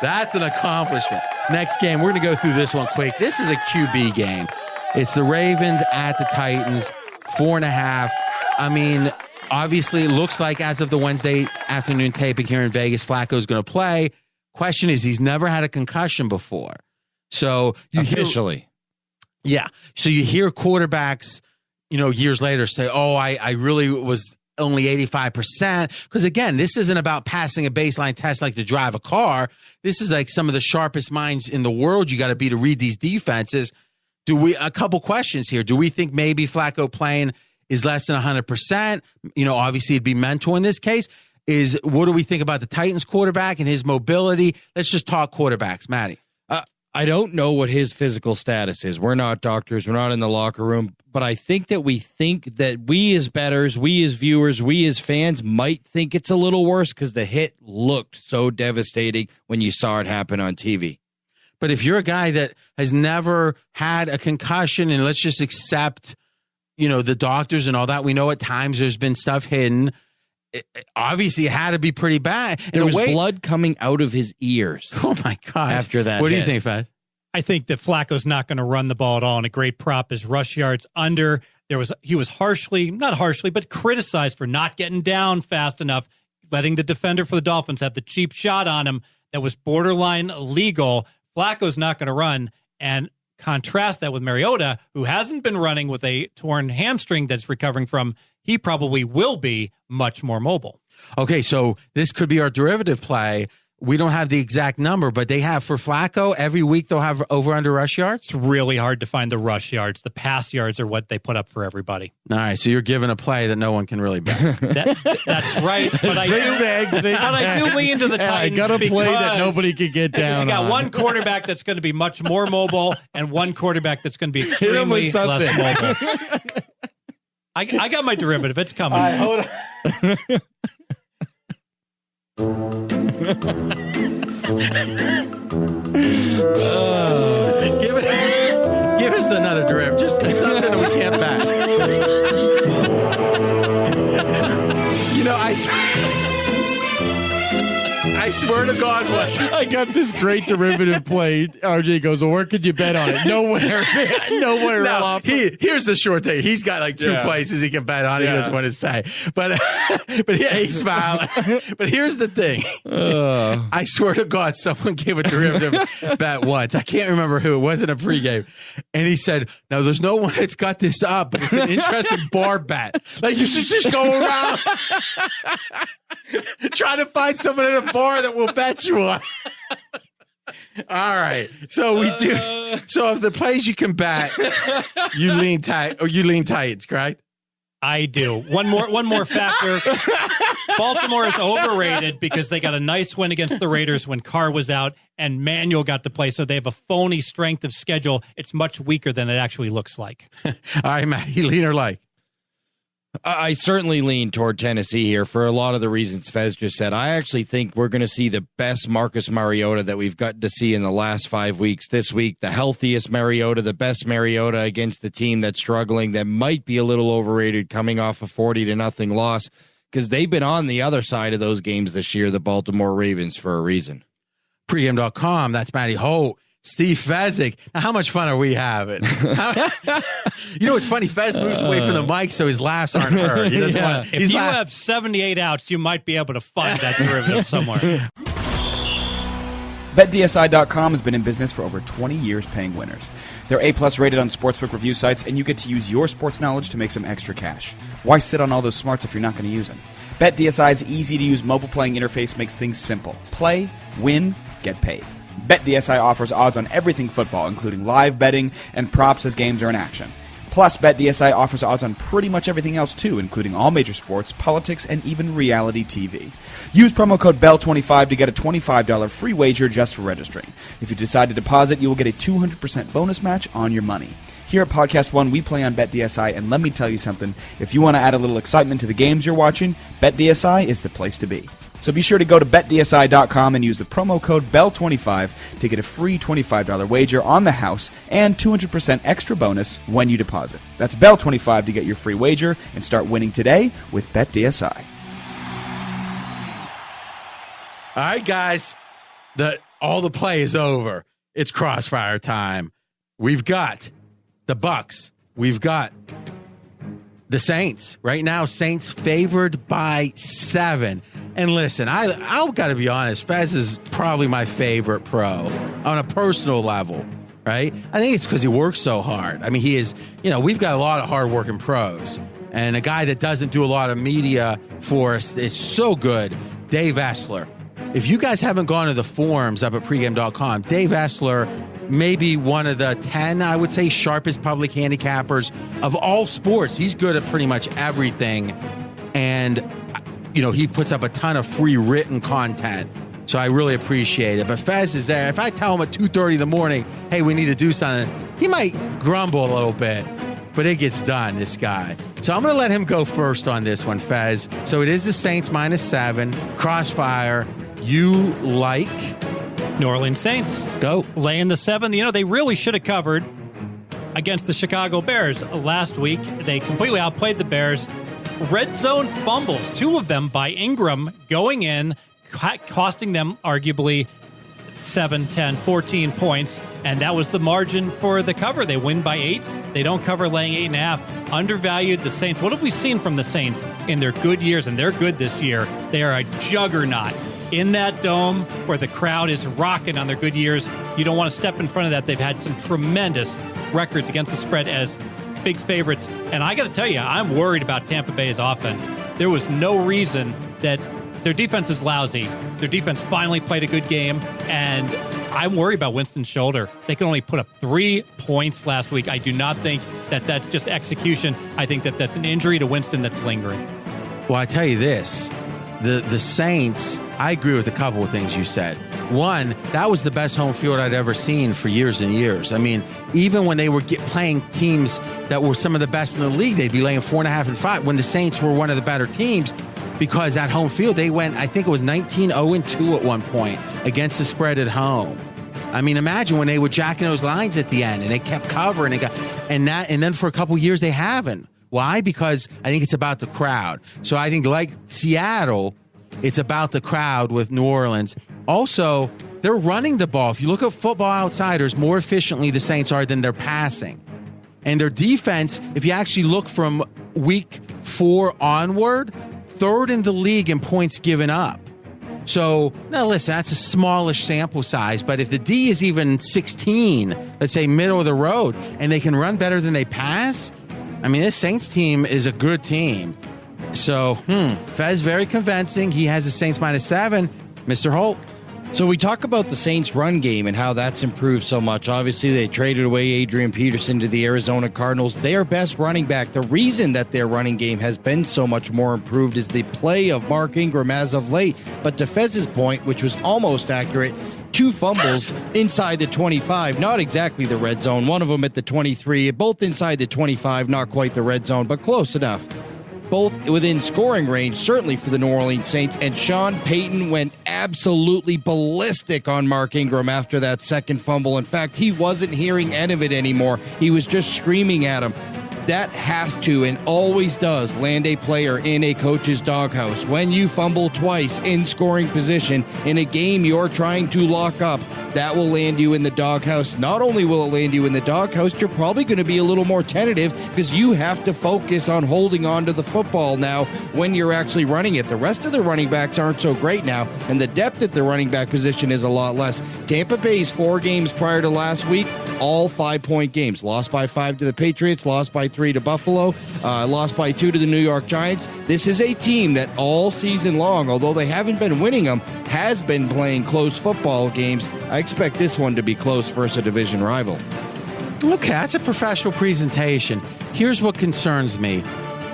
That's an accomplishment. Next game, we're going to go through this one quick. This is a QB game. It's the Ravens at the Titans, 4.5. I mean, obviously, it looks like as of the Wednesday afternoon taping here in Vegas, Flacco's going to play. Question is, he's never had a concussion before. So officially. Yeah. So you hear quarterbacks, years later say, oh, I really was only 85%. Because again, this isn't about passing a baseline test like to drive a car. This is like some of the sharpest minds in the world you got to be to read these defenses. A couple questions here. Do we think maybe Flacco playing is less than 100%? Obviously it'd be mental in this case. What do we think about the Titans quarterback and his mobility? Let's just talk quarterbacks, Matty. I don't know what his physical status is. We're not doctors. We're not in the locker room. But I think that we as bettors, we as viewers, we as fans might think it's a little worse because the hit looked so devastating when you saw it happen on TV. But if you're a guy that has never had a concussion, and let's just accept, the doctors and all that, we know at times there's been stuff hidden. Obviously, it had to be pretty bad. There was blood coming out of his ears. Oh, my God. After that What do hit. you think, Fed? I think that Flacco's not going to run the ball at all, and a great prop is rush yards under. He was not harshly, but criticized for not getting down fast enough, letting the defender for the Dolphins have the cheap shot on him that was borderline illegal. Flacco's not going to run, and contrast that with Mariota, who hasn't been running with a torn hamstring that's recovering from. He probably will be much more mobile. Okay, so this could be our derivative play. We don't have the exact number, but they have for Flacco, every week they'll have over-under rush yards? It's really hard to find the rush yards. The pass yards are what they put up for everybody. All right, so you're giving a play that no one can really bet. That's right. But I do lean to the Titans. I got a play that nobody can get down. You got one quarterback that's going to be much more mobile and one quarterback that's going to be extremely less mobile. I got my derivative. It's coming. All right, hold on. Give us another derivative. Just something that we can't back. I swear to God, I got this great derivative play. RJ goes, well, where could you bet on it? Nowhere. Nowhere. No, here's the short thing. He's got like 2 places he can bet on. He doesn't want to say. But he's smiling. But here's the thing. I swear to God, someone gave a derivative bet once. I can't remember who. It wasn't a pregame. And he said, now there's no one that's got this up, but it's an interesting bar bet. Like you should just go around trying to find someone at a bar that will bet you on. All right. So we do. So if the plays you can bet, you lean Titans, correct? I do. One more factor. Baltimore is overrated because they got a nice win against the Raiders when Carr was out and Manuel got to play. So they have a phony strength of schedule. It's much weaker than it actually looks like. All right, Matt, you lean or like? I certainly lean toward Tennessee here for a lot of the reasons Fez just said. I actually think we're going to see the best Marcus Mariota that we've gotten to see in the last 5 weeks. This week, the healthiest Mariota, the best Mariota against the team that's struggling, that might be a little overrated coming off a 40-0 loss because they've been on the other side of those games this year, the Baltimore Ravens, for a reason. Pregame.com, that's Matty Holt. Steve Fezzik. Now, how much fun are we having? You know, it's funny. Fez moves away from the mic so his laughs aren't heard. If you have 78 outs, you might be able to find that derivative somewhere. BetDSI.com has been in business for over 20 years paying winners. They're A-plus rated on sportsbook review sites, and you get to use your sports knowledge to make some extra cash. Why sit on all those smarts if you're not going to use them? BetDSI's easy-to-use mobile playing interface makes things simple. Play, win, get paid. BetDSI offers odds on everything football, including live betting and props as games are in action. Plus, BetDSI offers odds on pretty much everything else, too, including all major sports, politics, and even reality TV. Use promo code BELL25 to get a $25 free wager just for registering. If you decide to deposit, you will get a 200% bonus match on your money. Here at Podcast One, we play on BetDSI, and let me tell you something. If you want to add a little excitement to the games you're watching, BetDSI is the place to be. So be sure to go to BetDSI.com and use the promo code BELL25 to get a free $25 wager on the house and 200% extra bonus when you deposit. That's BELL25 to get your free wager and start winning today with BetDSI. All right, guys. All the play is over. It's crossfire time. We've got the Bucks. We've got the Saints. Right now, Saints favored by 7. And listen, I've got to be honest, Fez is probably my favorite pro on a personal level, right? I think it's because he works so hard. I mean, he is, we've got a lot of hardworking pros. And a guy that doesn't do a lot of media for us is so good, Dave Essler. If you guys haven't gone to the forums up at pregame.com, Dave Essler may be one of the 10, I would say, sharpest public handicappers of all sports. He's good at pretty much everything. And he puts up a ton of free written content, so I really appreciate it. But Fez is there. If I tell him at 2:30 in the morning, hey, we need to do something, he might grumble a little bit, but it gets done, this guy. So I'm going to let him go first on this one, Fez. So it is the Saints -7, crossfire. You like? New Orleans Saints. Go. Laying the 7. They really should have covered against the Chicago Bears last week. They completely outplayed the Bears. Red zone fumbles, 2 of them by Ingram going in, costing them arguably 7, 10, 14 points, and that was the margin for the cover. They win by 8. They don't cover, laying 8.5. Undervalued the Saints. What have we seen from the Saints in their good years? And they're good this year. They are a juggernaut in that dome where the crowd is rocking on their good years. You don't want to step in front of that. They've had some tremendous records against the spread as big favorites. And I got to tell you, I'm worried about Tampa Bay's offense. There was no reason that their defense is lousy. Their defense finally played a good game, and I'm worried about Winston's shoulder. They can only put up 3 points last week. I do not think that that's just execution. I think that that's an injury to Winston that's lingering. Well, I tell you this, the Saints, I agree with a couple of things you said. One, that was the best home field I'd ever seen for years and years. I mean, even when they were playing teams that were some of the best in the league, they'd be laying 4.5 and 5. When the Saints were one of the better teams, because at home field, they went, I think it was 19-0-2 at one point against the spread at home. I mean, imagine when they were jacking those lines at the end and they kept covering and then for a couple of years they haven't. Why? Because I think it's about the crowd. So I think like Seattle, it's about the crowd with New Orleans. Also, they're running the ball. If you look at Football Outsiders, more efficiently the Saints are than they're passing. And their defense, if you actually look from week 4 onward, 3rd in the league in points given up. So, now listen, that's a smallish sample size, but if the D is even 16, let's say middle of the road, and they can run better than they pass, I mean, this Saints team is a good team. So, Fez, very convincing. He has the Saints -7. Mr. Holt. So we talk about the Saints' run game and how that's improved so much. Obviously, they traded away Adrian Peterson to the Arizona Cardinals. Their best running back, the reason that their running game has been so much more improved is the play of Mark Ingram as of late. But to Fez's point, which was almost accurate, 2 fumbles inside the 25, not exactly the red zone. One of them at the 23, both inside the 25, not quite the red zone, but close enough. Both within scoring range, certainly for the New Orleans Saints, and Sean Payton went absolutely ballistic on Mark Ingram after that second fumble. In fact, he wasn't hearing any of it anymore. He was just screaming at him. That has to and always does land a player in a coach's doghouse. When you fumble twice in scoring position in a game you're trying to lock up, that will land you in the doghouse. Not only will it land you in the doghouse, you're probably going to be a little more tentative because you have to focus on holding on to the football now when you're actually running it. The rest of the running backs aren't so great now, and the depth at the running back position is a lot less. Tampa Bay's 4 games prior to last week, all 5-point games. Lost by 5 to the Patriots, lost by 3 to Buffalo, lost by 2 to the New York Giants. This is a team that all season long, although they haven't been winning them, has been playing close football games. I expect this one to be close versus a division rival. Okay, that's a professional presentation. Here's what concerns me.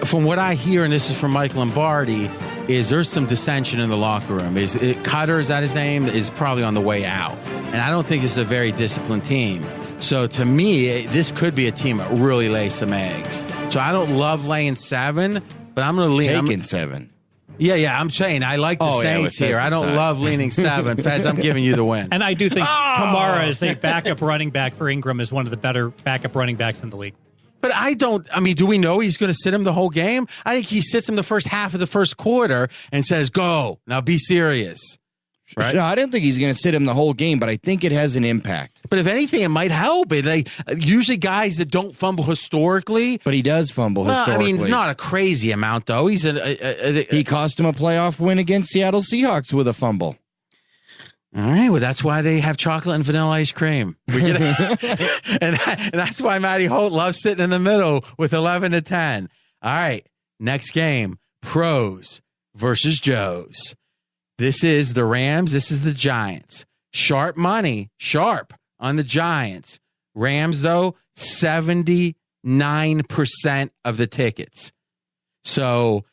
From what I hear, and this is from Mike Lombardi, is there's some dissension in the locker room. Cutter, is that his name, is probably on the way out. And I don't think it's a very disciplined team. So to me, this could be a team that really lays some eggs. So I don't love laying 7, but I'm going to lean. Taking 7. Yeah, I'm saying I like the Saints here. I don't love leaning 7. Fez, I'm giving you the win. And I do think Kamara is a backup running back for Ingram, is one of the better backup running backs in the league. But do we know he's going to sit him the whole game? I think he sits him the first half of the first quarter and says, go, now be serious. Right? No, I don't think he's going to sit him the whole game, but I think it has an impact. But if anything, it might help. Usually guys that don't fumble historically. But he does fumble historically. I mean, not a crazy amount, though. He cost him a playoff win against Seattle Seahawks with a fumble. All right, well, that's why they have chocolate and vanilla ice cream. And that's why Matty Holt loves sitting in the middle with 11-10. All right, next game, Pros versus Joes. This is the Rams. This is the Giants. Sharp money, sharp on the Giants. Rams, though, 79% of the tickets. So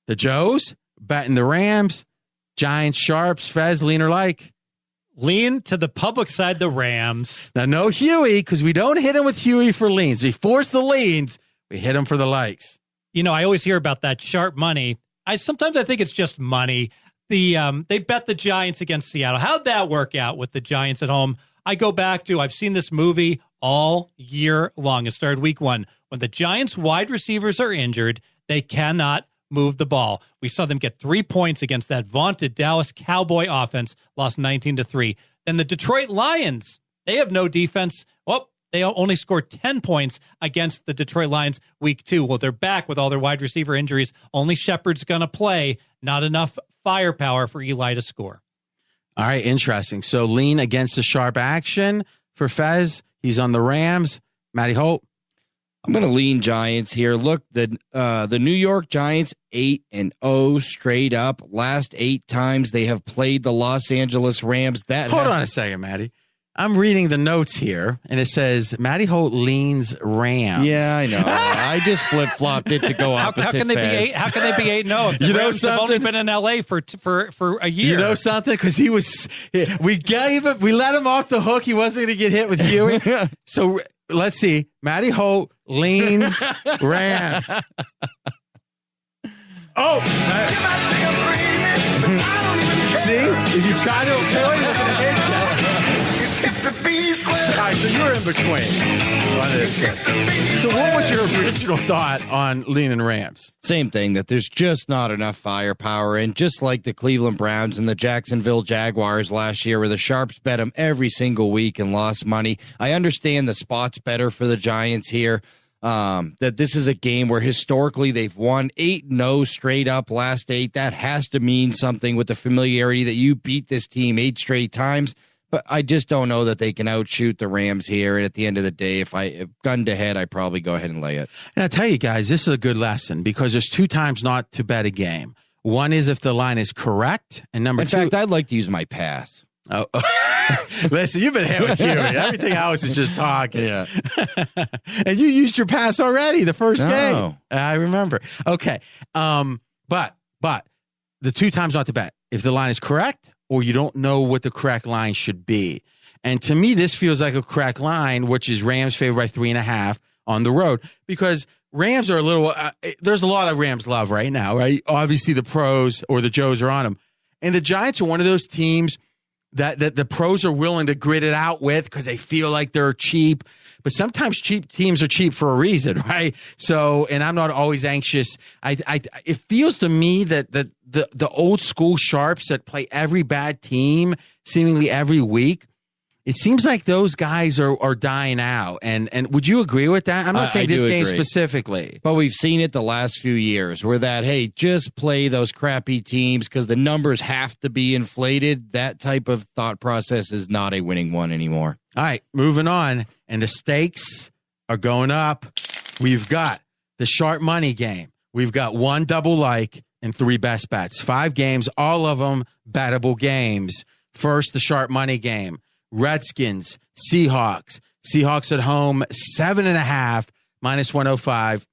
the Joes betting the Rams. Giants, sharps, Fez, lean or like? Lean to the public side, the Rams. Now, no Huey, because we don't hit him with Huey for leans. We force the leans. We hit him for the likes. You know, I always hear about that sharp money. Sometimes I think it's just money. They bet the Giants against Seattle. How'd that work out with the Giants at home? I go back to, I've seen this movie all year long. It started week 1. When the Giants wide receivers are injured, they cannot move the ball. We saw them get 3 points against that vaunted Dallas Cowboy offense, lost 19-3. Then the Detroit Lions, they have no defense. Well, they only scored 10 points against the Detroit Lions week 2. Well, they're back with all their wide receiver injuries. Only Shepard's going to play. Not enough firepower for Eli to score. All right, interesting. So lean against the sharp action for Fez. He's on the Rams. Matty Holt. I'm going to lean Giants here. Look, the New York Giants 8-0 straight up. Last 8 times they have played the Los Angeles Rams. Hold on a second, Matty. I'm reading the notes here, and it says Matty Holt leans Rams. Yeah, I know. I just flip-flopped it to go opposite. How can they be 8? How can they be 8-0? The Rams have only been in LA for a year. You know something? Because we let him off the hook. He wasn't going to get hit with Huey. So let's see. Matty Holt leans Rams. Oh! See? If you try to avoid it, it's going to hit you. All right, so you're in between. So what was your original thought on leaning Rams? Same thing, that there's just not enough firepower. And just like the Cleveland Browns and the Jacksonville Jaguars last year, where the Sharps bet them every single week and lost money, I understand the spot's better for the Giants here. That this is a game where historically they've won 8-0 straight up last 8. That has to mean something with the familiarity that you beat this team 8 straight times. But I just don't know that they can outshoot the Rams here. And at the end of the day, if gun to head, I probably go ahead and lay it. And I tell you guys, this is a good lesson because there's 2 times not to bet a game. One is if the line is correct, and number 2. In fact, I'd like to use my pass. Oh, listen, you've been hit with Huey. Everything else is just talking. Yeah. And you used your pass already the first game. I remember. Okay. But the 2 times not to bet. If the line is correct, or you don't know what the correct line should be. And to me, this feels like a correct line, which is Rams favored by 3.5 on the road, because Rams are a little, there's a lot of Rams love right now, right? Obviously the Pros or the Joes are on them. And the Giants are one of those teams that the Pros are willing to grit it out with because they feel like they're cheap. But sometimes cheap teams are cheap for a reason, right? So, and I'm not always anxious. It feels to me that the old school sharps that play every bad team seemingly every week, It seems like those guys are dying out. And would you agree with that? I'm not saying this game specifically. But we've seen it the last few years where that, hey, just play those crappy teams because the numbers have to be inflated. That type of thought process is not a winning one anymore. All right, moving on. And the stakes are going up. We've got the sharp money game. We've got 1 double like and 3 best bets. 5 games, all of them bettable games. First, the sharp money game. Redskins, Seahawks. Seahawks at home, 7.5, -105.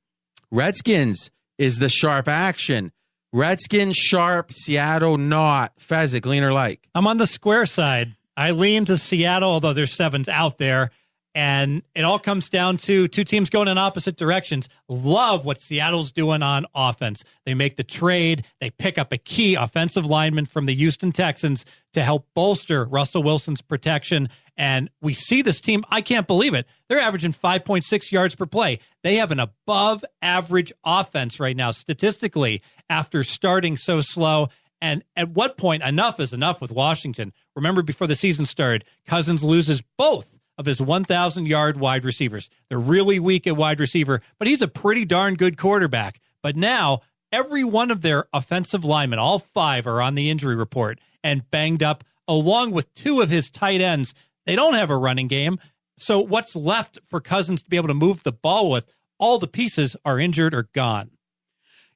Redskins is the sharp action. Redskins sharp, Seattle not. Fezzik, lean or like? I'm on the square side. I lean to Seattle, although there's 7s out there. And it all comes down to 2 teams going in opposite directions. Love what Seattle's doing on offense. They make the trade. They pick up a key offensive lineman from the Houston Texans to help bolster Russell Wilson's protection. And we see this team. I can't believe it. They're averaging 5.6 yards per play. They have an above average offense right now, statistically, after starting so slow. And at what point enough is enough with Washington? Remember, before the season started, Cousins loses both of his 1,000-yard wide receivers. They're really weak at wide receiver, but he's a pretty darn good quarterback. But now, every one of their offensive linemen, all 5, are on the injury report and banged up, along with 2 of his tight ends. They don't have a running game. So what's left for Cousins to be able to move the ball with? All the pieces are injured or gone.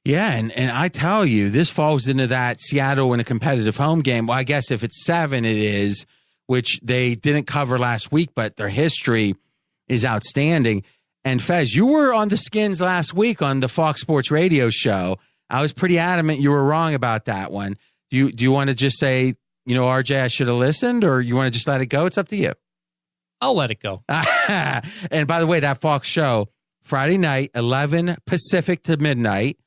Yeah, and I tell you, this falls into that Seattle in a competitive home game. Well, I guess if it's 7, it is, which they didn't cover last week, but their history is outstanding. And Fez, you were on the Skins last week on the Fox Sports Radio show. I was pretty adamant you were wrong about that one. Do you want to just say, RJ, I should have listened, or you want to just let it go? It's up to you. I'll let it go. And by the way, that Fox show, Friday night, 11 Pacific to midnight,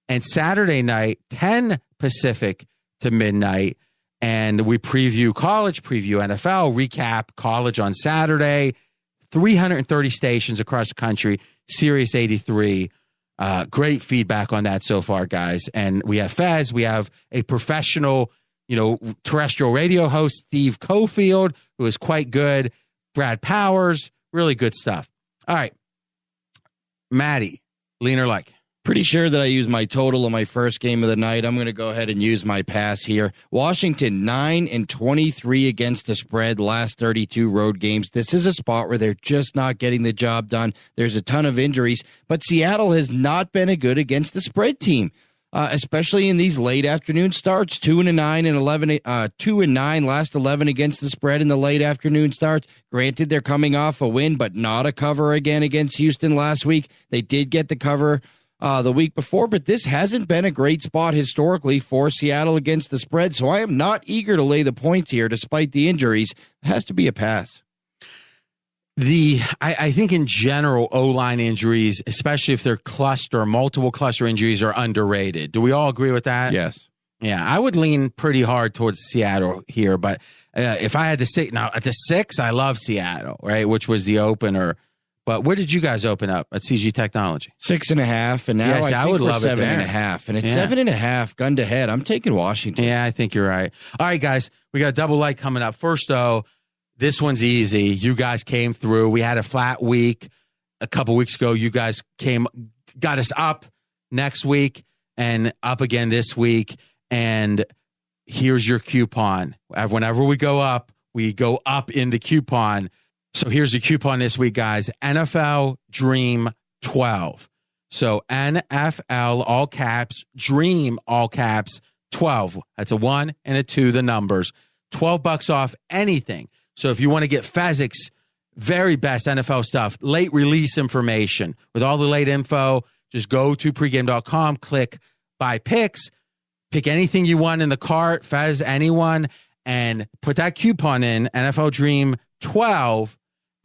and Saturday night, 10 Pacific to midnight. And we preview college, preview NFL, recap college on Saturday, 330 stations across the country, Sirius 83. Great feedback on that so far, guys. And we have Fez. We have a professional, terrestrial radio host, Steve Cofield, who is quite good. Brad Powers, really good stuff. All right. Matty, lean or like? Pretty sure that I used my total on my first game of the night. I'm going to go ahead and use my pass here. Washington, 9-23 against the spread, last 32 road games. This is a spot where they're just not getting the job done. There's a ton of injuries, but Seattle has not been a good against the spread team, especially in these late afternoon starts. 2-9 and 11, 2-9 last 11 against the spread in the late afternoon starts. Granted, they're coming off a win, but not a cover again against Houston last week. They did get the cover the week before, but this hasn't been a great spot historically for Seattle against the spread, so I am not eager to lay the points here despite the injuries. It has to be a pass. I think in general, O-line injuries, especially if they're multiple cluster injuries, are underrated. Do we all agree with that? Yes. Yeah, I would lean pretty hard towards Seattle here, but if I had to say, now at the 6, I love Seattle, right, which was the opener. But where did you guys open up at CG Technology? 6.5, and now yes, I would love 7.5, and it's 7.5 gun to head. I'm taking Washington. Yeah, I think you're right. All right, guys, we got a double light coming up. First, though, this one's easy. You guys came through. We had a flat week a couple weeks ago. You guys got us up next week and up again this week. And here's your coupon. Whenever we go up in the coupon. So here's the coupon this week, guys. NFL Dream 12. So NFL, all caps, Dream, all caps, 12. That's a 1 and a 2, the numbers. $12 off anything. So if you want to get Fezzik's very best NFL stuff, late release information with all the late info, just go to pregame.com, click buy picks, pick anything you want in the cart, Fez, anyone, and put that coupon in, NFL Dream 12,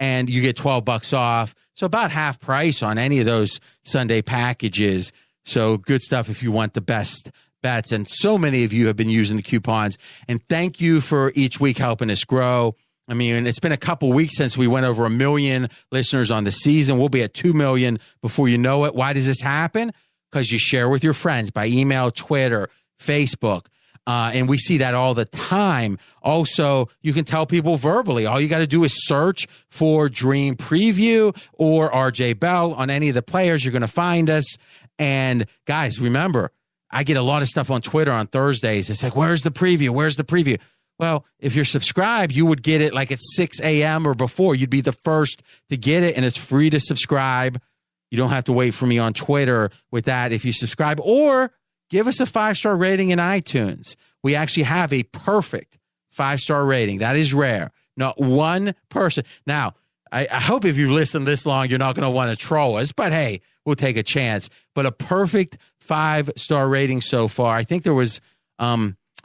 and you get $12 off. So about half price on any of those Sunday packages. So good stuff if you want the best bets. And so many of you have been using the coupons. And thank you for each week helping us grow. I mean, it's been a couple weeks since we went over 1 million listeners on the season. We'll be at 2 million before you know it. Why does this happen? Because you share with your friends by email, Twitter, Facebook. And we see that all the time. Also, you can tell people verbally. All you got to do is search for Dream Preview or RJ Bell on any of the players. You're going to find us. And guys, remember, I get a lot of stuff on Twitter on Thursdays. It's like, where's the preview? Where's the preview? Well, if you're subscribed, you would get it like at 6 a.m. or before. You'd be the first to get it, and it's free to subscribe. You don't have to wait for me on Twitter with that if you subscribe. Or give us a 5-star rating in iTunes. We actually have a perfect 5-star rating. That is rare. Not one person. Now, I hope if you've listened this long, you're not going to want to troll us. But, hey, we'll take a chance. But a perfect 5-star rating so far. I think there was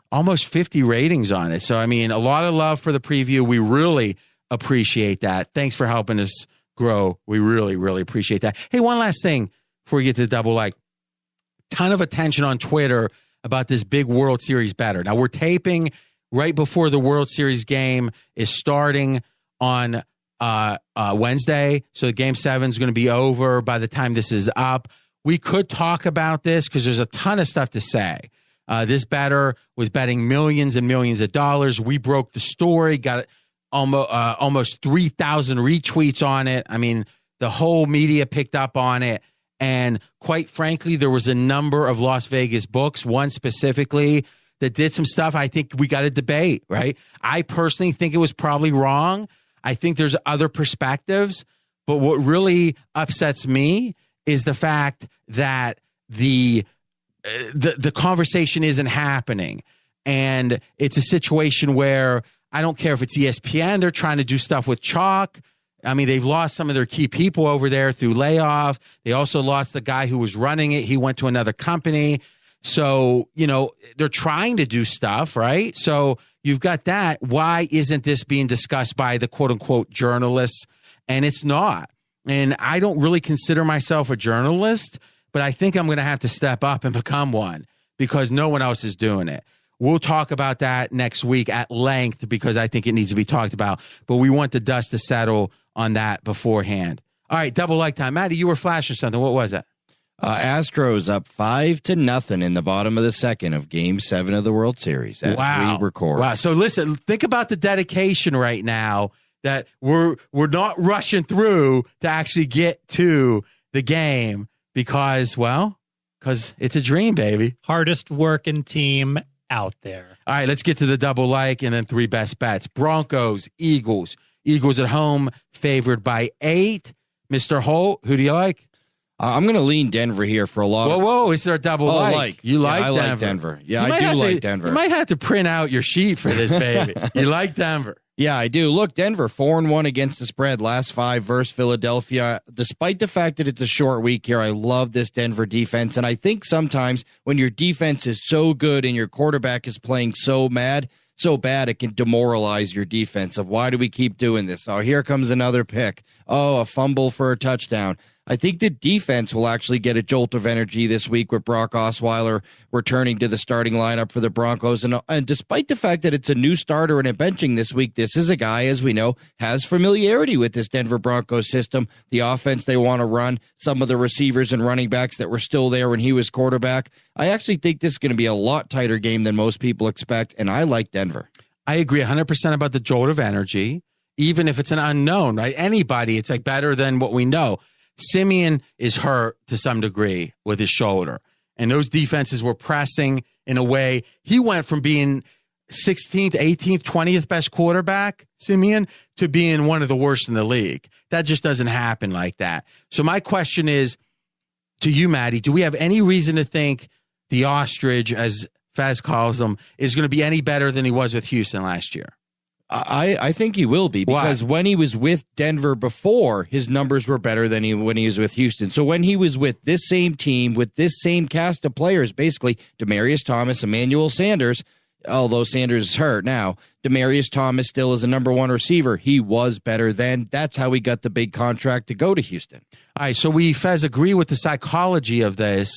almost 50 ratings on it. So, I mean, a lot of love for the preview. We really appreciate that. Thanks for helping us grow. We really, really appreciate that. Hey, one last thing before we get to the double like. Ton of attention on Twitter about this big World Series bettor. Now, we're taping right before the World Series game is starting on Wednesday. So Game 7 is going to be over by the time this is up. We could talk about this because there's a ton of stuff to say. This bettor was betting millions and millions of dollars. We broke the story, got almost 3,000 retweets on it. I mean, the whole media picked up on it. And quite frankly, there was a number of Las Vegas books, one specifically, that did some stuff I think we got to debate, right? I personally think it was probably wrong. I think there's other perspectives. But what really upsets me is the fact that the conversation isn't happening. And it's a situation where I don't care if it's ESPN, they're trying to do stuff with chalk. I mean, they've lost some of their key people over there through layoff. They also lost the guy who was running it. He went to another company. So, you know, they're trying to do stuff, right? So you've got that. Why isn't this being discussed by the quote unquote journalists? And it's not. And I don't really consider myself a journalist, but I think I'm going to have to step up and become one because no one else is doing it. We'll talk about that next week at length because I think it needs to be talked about. But we want the dust to settle on that beforehand. All right, double like time. Matty, you were flashing something. What was it? Astros up 5-0 in the bottom of the second of Game 7 of the World Series as we record. Wow. So listen, think about the dedication right now that we're not rushing through to actually get to the game because it's a dream, baby. Hardest working team out there. All right, let's get to the double like and then 3 best bets. Broncos, Eagles. Eagles at home, favored by 8. Mr. Holt, who do you like? I'm going to lean Denver here for a lot. Whoa, is there a double like? You like I Denver? Like Denver. Yeah, I do like Denver. You might have to print out your sheet for this, baby. You like Denver? Yeah, I do. Look, Denver 4-1 against the spread, last 5 versus Philadelphia. Despite the fact that it's a short week here, I love this Denver defense. And I think sometimes when your defense is so good and your quarterback is playing so bad, it can demoralize your defense of why do we keep doing this? Oh, here comes another pick. Oh, a fumble for a touchdown. I think the defense will actually get a jolt of energy this week with Brock Osweiler returning to the starting lineup for the Broncos. And despite the fact that it's a new starter and a benching this week, this is a guy, as we know, has familiarity with this Denver Broncos system, the offense they want to run, some of the receivers and running backs that were still there when he was quarterback. I actually think this is going to be a lot tighter game than most people expect, and I like Denver. I agree 100% about the jolt of energy, even if it's an unknown, right? Anybody, it's like better than what we know. Simeon is hurt to some degree with his shoulder, and those defenses were pressing in a way. He went from being 16th, 18th, 20th best quarterback, Simeon, to being one of the worst in the league. That just doesn't happen like that. So my question is to you, Matty, do we have any reason to think the ostrich, as Fez calls him, is going to be any better than he was with Houston last year? I think he will be because when he was with Denver before, his numbers were better than when he was with Houston. So when he was with this same team, with this same cast of players, basically Demaryius Thomas, Emmanuel Sanders, although Sanders is hurt now, Demaryius Thomas still is a number 1 receiver. He was better then. That's how he got the big contract to go to Houston. All right, so we, Fez, agree with the psychology of this.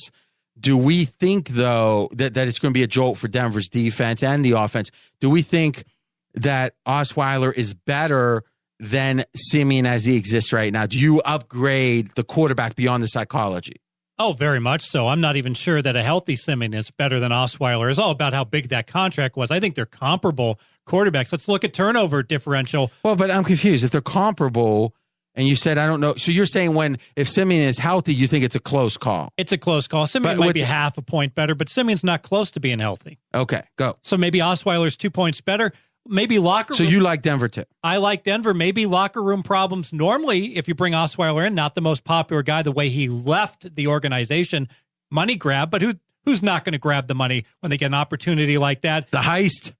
Do we think, though, that it's going to be a jolt for Denver's defense and the offense? Do we think that Osweiler is better than Simeon as he exists right now? Do you upgrade the quarterback beyond the psychology? Oh, very much so. I'm not even sure that a healthy Simeon is better than Osweiler. It's all about how big that contract was. I think they're comparable quarterbacks. Let's look at turnover differential. Well, but I'm confused. If they're comparable, and you said, I don't know. So you're saying if Simeon is healthy, you think it's a close call? It's a close call. Simeon might be half a point better, but Simeon's not close to being healthy. Okay, go. So maybe Osweiler's 2 points better. Maybe locker room. So you like Denver too? I like Denver. Maybe locker room problems. Normally, if you bring Osweiler in, not the most popular guy, the way he left the organization, money grab, but who's not going to grab the money when they get an opportunity like that? The heist,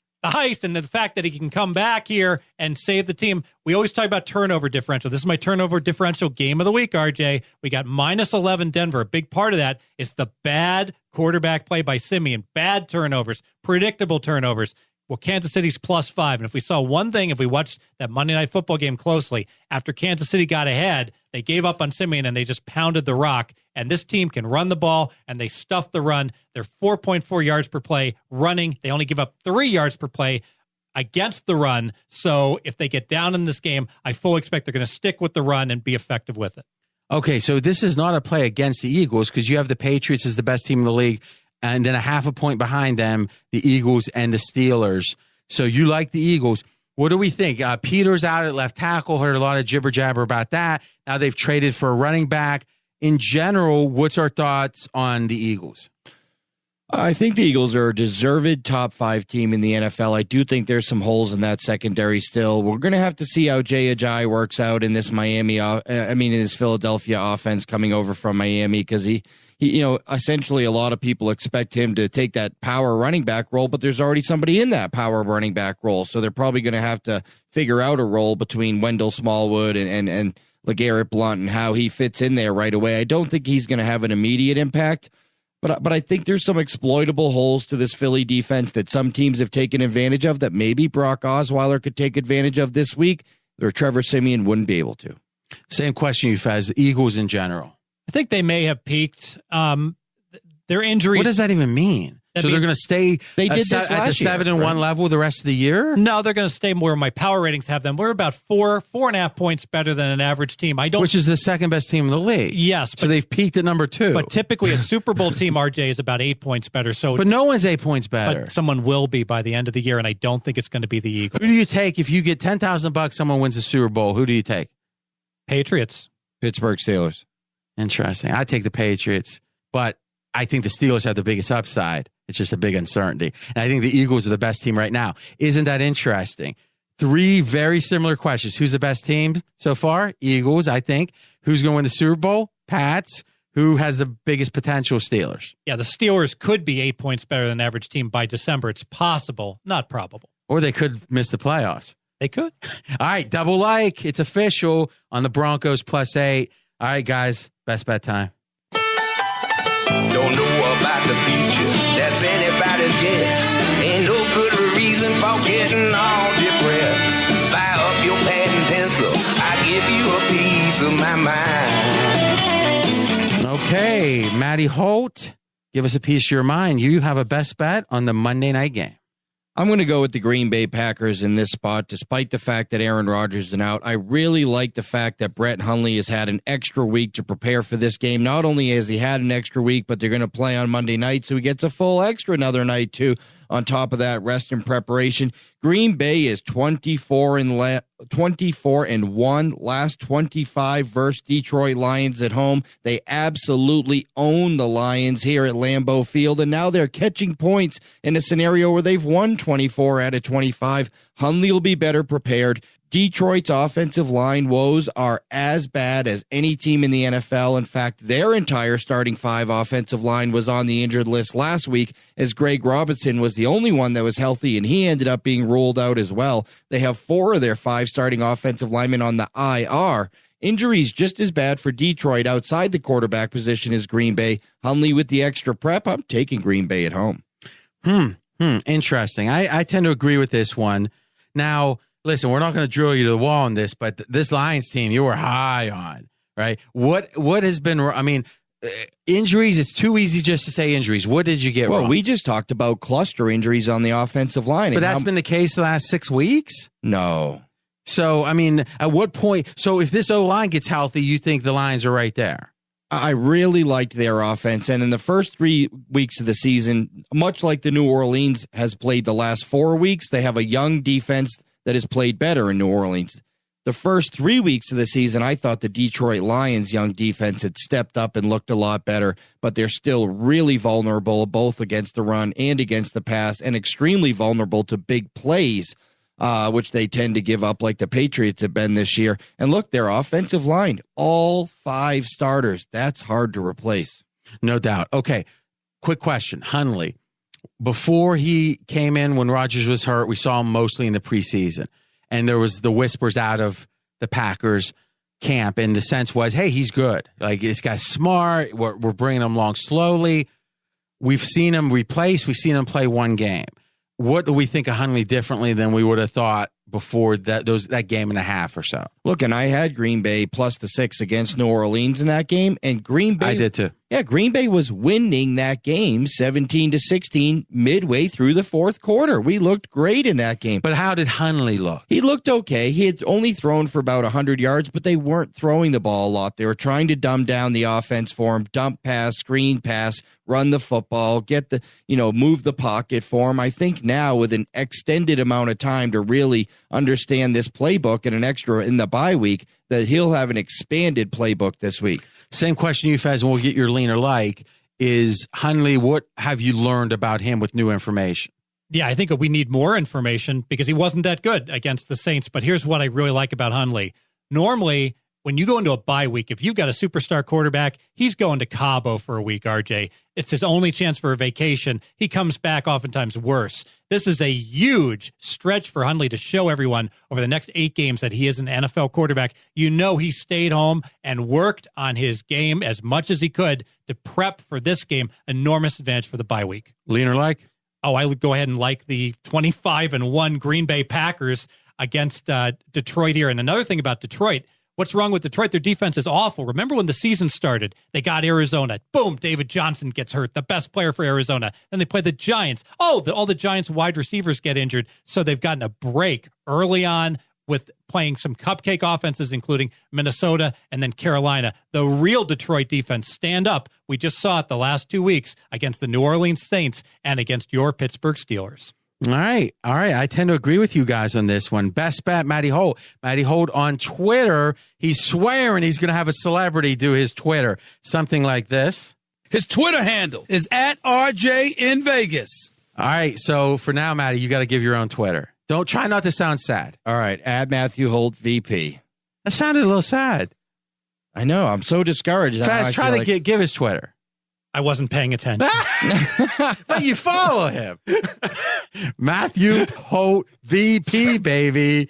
and the fact that he can come back here and save the team. We always talk about turnover differential. This is my turnover differential game of the week, RJ. We got -11 Denver. A big part of that is the bad quarterback play by Simeon. Bad turnovers, predictable turnovers. Well, Kansas City's +5. And if we saw one thing, if we watched that Monday Night Football game closely, after Kansas City got ahead, they gave up on Simeon and they just pounded the rock. And this team can run the ball, and they stuff the run. They're 4.4 yards per play running. They only give up 3 yards per play against the run. So if they get down in this game, I fully expect they're going to stick with the run and be effective with it. Okay, so this is not a play against the Eagles because you have the Patriots as the best team in the league, and then a half a point behind them, the Eagles and the Steelers. So you like the Eagles. What do we think? Peter's out at left tackle. Heard a lot of jibber-jabber about that. Now they've traded for a running back. In general, what's our thoughts on the Eagles? I think the Eagles are a deserved top 5 team in the NFL. I do think there's some holes in that secondary still. We're going to have to see how Jay Ajayi works out in this in this Philadelphia offense coming over from Miami, because he, essentially a lot of people expect him to take that power running back role, but there's already somebody in that power running back role. So they're probably going to have to figure out a role between Wendell Smallwood and LeGarrette Blount and how he fits in there right away. I don't think he's going to have an immediate impact. But I think there's some exploitable holes to this Philly defense that some teams have taken advantage of that maybe Brock Osweiler could take advantage of this week, or Trevor Siemian wouldn't be able to. Same question, you Fez. Eagles in general. I think they may have peaked. Their injuries. What does that even mean? So they're going to stay at the 7-1 level the rest of the year? No, they're going to stay where my power ratings have them. We're about 4.5 points better than an average team. Which is the second best team in the league. Yes. So they've peaked at number 2. But typically a Super Bowl team, RJ, is about 8 points better. But no one's 8 points better. But someone will be by the end of the year, and I don't think it's going to be the Eagles. Who do you take if you get $10,000, someone wins the Super Bowl? Who do you take? Patriots. Pittsburgh Steelers. Interesting. I take the Patriots, but I think the Steelers have the biggest upside. It's just a big uncertainty. And I think the Eagles are the best team right now. Isn't that interesting? 3 very similar questions. Who's the best team so far? Eagles, I think. Who's going to win the Super Bowl? Pats. Who has the biggest potential? Steelers. Yeah, the Steelers could be 8 points better than average team by December. It's possible, not probable. Or they could miss the playoffs. They could. All right, double like. It's official on the Broncos +8. All right, guys, best bet time. Don't know about the future, that's anybody's guess. Ain't no good reason for getting all depressed. Fire up your pad and pencil, I give you a piece of my mind. Okay, Matty Holt, give us a piece of your mind. You have a best bet on the Monday night game. I'm going to go with the Green Bay Packers in this spot, despite the fact that Aaron Rodgers is out. I really like the fact that Brett Hundley has had an extra week to prepare for this game. Not only has he had an extra week, but they're going to play on Monday night, so he gets a full extra another night, too, on top of that rest and preparation. Green Bay is 24-1, last 25 versus Detroit Lions at home. They absolutely own the Lions here at Lambeau Field, and now they're catching points in a scenario where they've won 24 out of 25. Hundley will be better prepared. Detroit's offensive line woes are as bad as any team in the NFL. In fact, their entire starting 5 offensive line was on the injured list last week, as Greg Robinson was the only one that was healthy, and he ended up being ruled out as well. They have 4 of their 5 starting offensive linemen on the IR. Injuries just as bad for Detroit outside the quarterback position as Green Bay. Hundley with the extra prep. I'm taking Green Bay at home. Interesting. I tend to agree with this one. Now, listen, we're not going to drill you to the wall on this, but this Lions team you were high on, right? What has been, injuries, it's too easy just to say injuries. What did you get wrong? Well, we just talked about cluster injuries on the offensive line. But that's been the case the last 6 weeks? No. So, at what point, so if this O-line gets healthy, you think the Lions are right there? I really liked their offense. And in the first 3 weeks of the season, much like the New Orleans has played the last 4 weeks, they have a young defense that has played better in New Orleans. The first 3 weeks of the season, I thought the Detroit Lions' young defense had stepped up and looked a lot better, but they're still really vulnerable, both against the run and against the pass, and extremely vulnerable to big plays, which they tend to give up like the Patriots have been this year. And look, their offensive line, all 5 starters. That's hard to replace. No doubt. Okay, quick question. Hundley, before he came in when Rodgers was hurt, we saw him mostly in the preseason. And there was the whispers out of the Packers camp, and the sense was, hey, he's good. Like, this guy's smart. We're bringing him along slowly. We've seen him replace. We've seen him play one game. What do we think of Hundley differently than we would have thought before that game and a half or so? Look, and I had Green Bay plus the 6 against New Orleans in that game, and Green Bay, I did too. Yeah, Green Bay was winning that game 17-16 midway through the fourth quarter. We looked great in that game. But how did Hundley look? He looked okay. He had only thrown for about 100 yards, but they weren't throwing the ball a lot. They were trying to dumb down the offense for him, dump pass, screen pass, run the football, move the pocket for him. I think now with an extended amount of time to really understand this playbook and an extra in the bye week, that he'll have an expanded playbook this week. Same question to you, Fez, and we'll get your lean or like, is Hundley, what have you learned about him with new information? Yeah, I think we need more information because he wasn't that good against the Saints. But here's what I really like about Hundley. Normally, when you go into a bye week, if you've got a superstar quarterback, he's going to Cabo for a week, RJ. It's his only chance for a vacation. He comes back oftentimes worse. This is a huge stretch for Hundley to show everyone over the next 8 games that he is an NFL quarterback. You know, he stayed home and worked on his game as much as he could to prep for this game. Enormous advantage for the bye week. Lean or like? Oh, I would go ahead and like the 25-1 Green Bay Packers against Detroit here. And another thing about Detroit, what's wrong with Detroit? Their defense is awful. Remember when the season started, they got Arizona. Boom, David Johnson gets hurt, the best player for Arizona. Then they play the Giants. All the Giants wide receivers get injured, so they've gotten a break early on with playing some cupcake offenses, including Minnesota and then Carolina. The real Detroit defense stand up. We just saw it the last 2 weeks against the New Orleans Saints and against your Pittsburgh Steelers. All right. I tend to agree with you guys on this one. Best bet, Matty Holt. Matty Holt on Twitter. He's swearing he's going to have a celebrity do his Twitter. Something like this. His Twitter handle is @RJ in Vegas. All right. So for now, Matty, you got to give your own Twitter. Don't try not to sound sad. All right. @Matthew Holt VP. That sounded a little sad. I know. I'm so discouraged. Fast, try to give his Twitter. I wasn't paying attention. But you follow him. Matthew Holt VP, baby.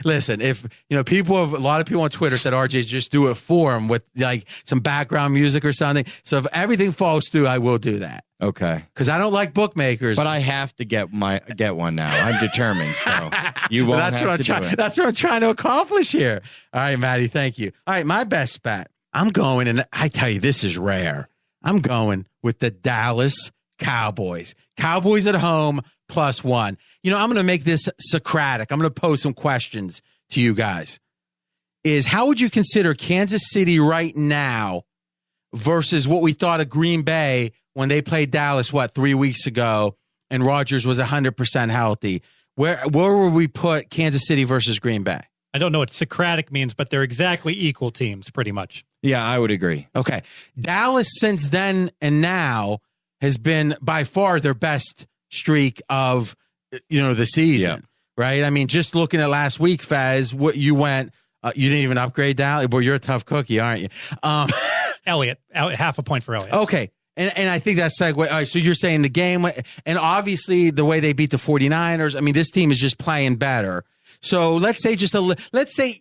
Listen, if a lot of people on Twitter said RJ just do it for him with like some background music or something. So if everything falls through, I will do that. Okay. Because I don't like bookmakers. But I have to get one now. I'm determined. So you won't that's have to do it. That's what I'm trying to accomplish here. All right, Matty, thank you. All right, my best bet. I'm going, and I tell you, this is rare. I'm going with the Dallas Cowboys. Cowboys at home +1. I'm going to make this Socratic. I'm going to pose some questions to you guys. How would you consider Kansas City right now versus what we thought of Green Bay when they played Dallas, 3 weeks ago, and Rodgers was 100% healthy? Where would we put Kansas City versus Green Bay? I don't know what Socratic means, but they're exactly equal teams, pretty much. Yeah, I would agree. Okay. Dallas, since then and now, has been by far their best streak of, the season, right? I mean, just looking at last week, Fez, what you went, you didn't even upgrade Dallas? Boy, you're a tough cookie, aren't you? Elliott, half a point for Elliott. Okay. And I think that's segue. All right, so you're saying the game, and obviously the way they beat the 49ers, I mean, this team is just playing better. So let's say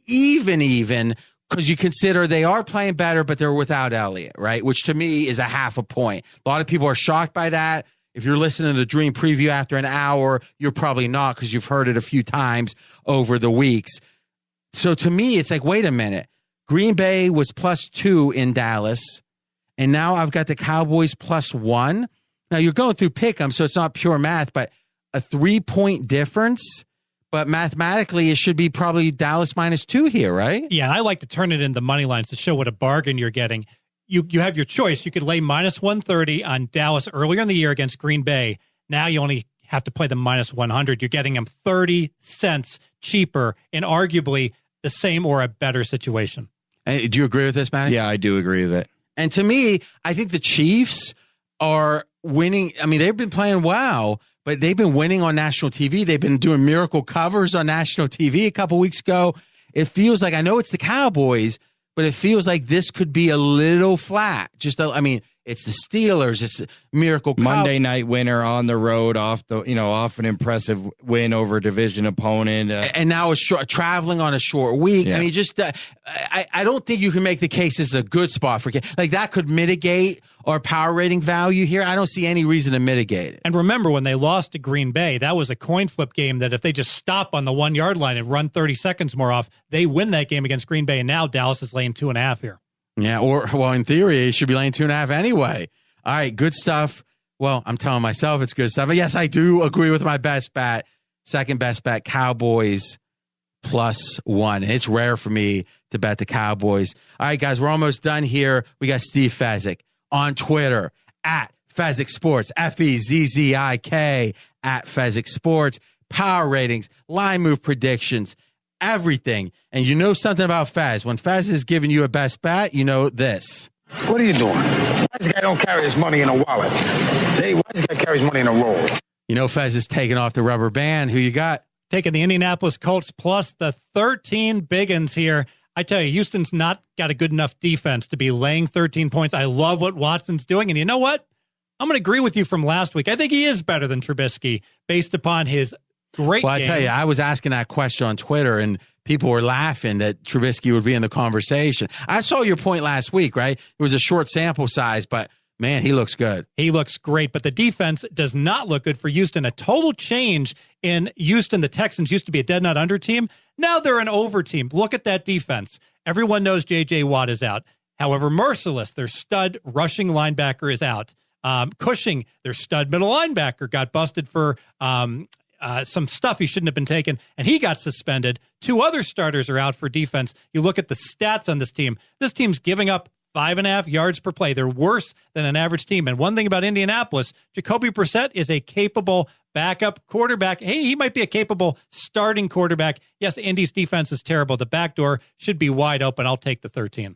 even, because you consider they are playing better, but they're without Elliott, right? Which to me is a half a point. A lot of people are shocked by that. If you're listening to the Dream Preview after an hour, you're probably not, because you've heard it a few times over the weeks. So to me, it's like, wait a minute. Green Bay was +2 in Dallas, and now I've got the Cowboys +1. Now you're going through pick 'em, so it's not pure math, but a 3-point difference but mathematically it should be probably Dallas -2 here, right? Yeah, and I like to turn it into money lines to show what a bargain you're getting. You have your choice. You could lay -130 on Dallas earlier in the year against Green Bay. Now you only have to play them -100. You're getting them 30 cents cheaper in arguably the same or a better situation. Do you agree with this, Matty? Yeah, I do agree with it. And to me, I think the Chiefs are winning. I mean, they've been playing well, but they've been winning on national TV. They've been doing miracle covers on national TV a couple weeks ago. It feels like, I know it's the Cowboys, but it feels like this could be a little flat. It's the Steelers. It's a miracle Monday night winner on the road off an impressive win over a division opponent. And now traveling on a short week. Yeah. I mean, I don't think you can make the case this is a good spot for, like, that could mitigate our power rating value here. I don't see any reason to mitigate it. And remember, when they lost to Green Bay, that was a coin flip game that if they just stop on the 1 yard line and run 30 seconds more off, they win that game against Green Bay. And now Dallas is laying 2.5 here. Yeah, in theory, it should be laying 2.5 anyway. All right, good stuff. Well, I'm telling myself it's good stuff. But yes, I do agree with my best bet. Second best bet, Cowboys +1. It's rare for me to bet the Cowboys. All right, guys, we're almost done here. We got Steve Fezzik on Twitter at Fezzik Sports, FEZZIK at Fezzik Sports. Power ratings, line move predictions, everything. And you know something about Fez. When Fez is giving you a best bet, you know this. What are you doing? This guy don't carry his money in a wallet. Hey, why this guy carries money in a roll? You know Fez is taking off the rubber band. Who you got? Taking the Indianapolis Colts plus the 13 biggins here. I tell you, Houston's not got a good enough defense to be laying 13 points. I love what Watson's doing. And you know what? I'm going to agree with you from last week. I think he is better than Trubisky based upon his great game. I tell you, I was asking that question on Twitter, and people were laughing that Trubisky would be in the conversation. I saw your point last week, right? It was a short sample size, but man, he looks good. He looks great, but the defense does not look good for Houston. A total change in Houston. The Texans used to be a dead nut under team. Now they're an over team. Look at that defense. Everyone knows J.J. Watt is out. However, Merciless, their stud rushing linebacker, is out. Cushing, their stud middle linebacker, got busted for some stuff he shouldn't have been taken, and he got suspended. 2 other starters are out for defense. You look at the stats on this team. This team's giving up 5.5 yards per play. They're worse than an average team. And one thing about Indianapolis, Jacoby Brissett is a capable backup quarterback. Hey, he might be a capable starting quarterback. Yes, Indy's defense is terrible. The back door should be wide open. I'll take the 13.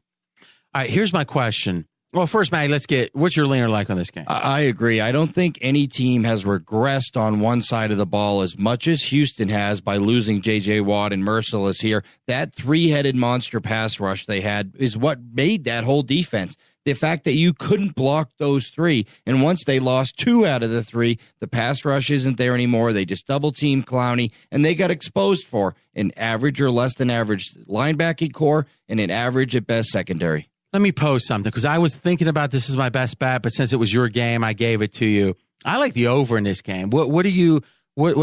All right, here's my question. Well, first, Matty, what's your leaner like on this game? I agree. I don't think any team has regressed on one side of the ball as much as Houston has by losing J.J. Watt and Merciless here. That 3-headed monster pass rush they had is what made that whole defense. The fact that you couldn't block those 3, and once they lost 2 out of the 3, the pass rush isn't there anymore. They just double-team Clowney, and they got exposed for an average or less than average linebacking core and an average at best secondary. Let me pose something, because I was thinking about this as my best bet, but since it was your game, I gave it to you. I like the over in this game. What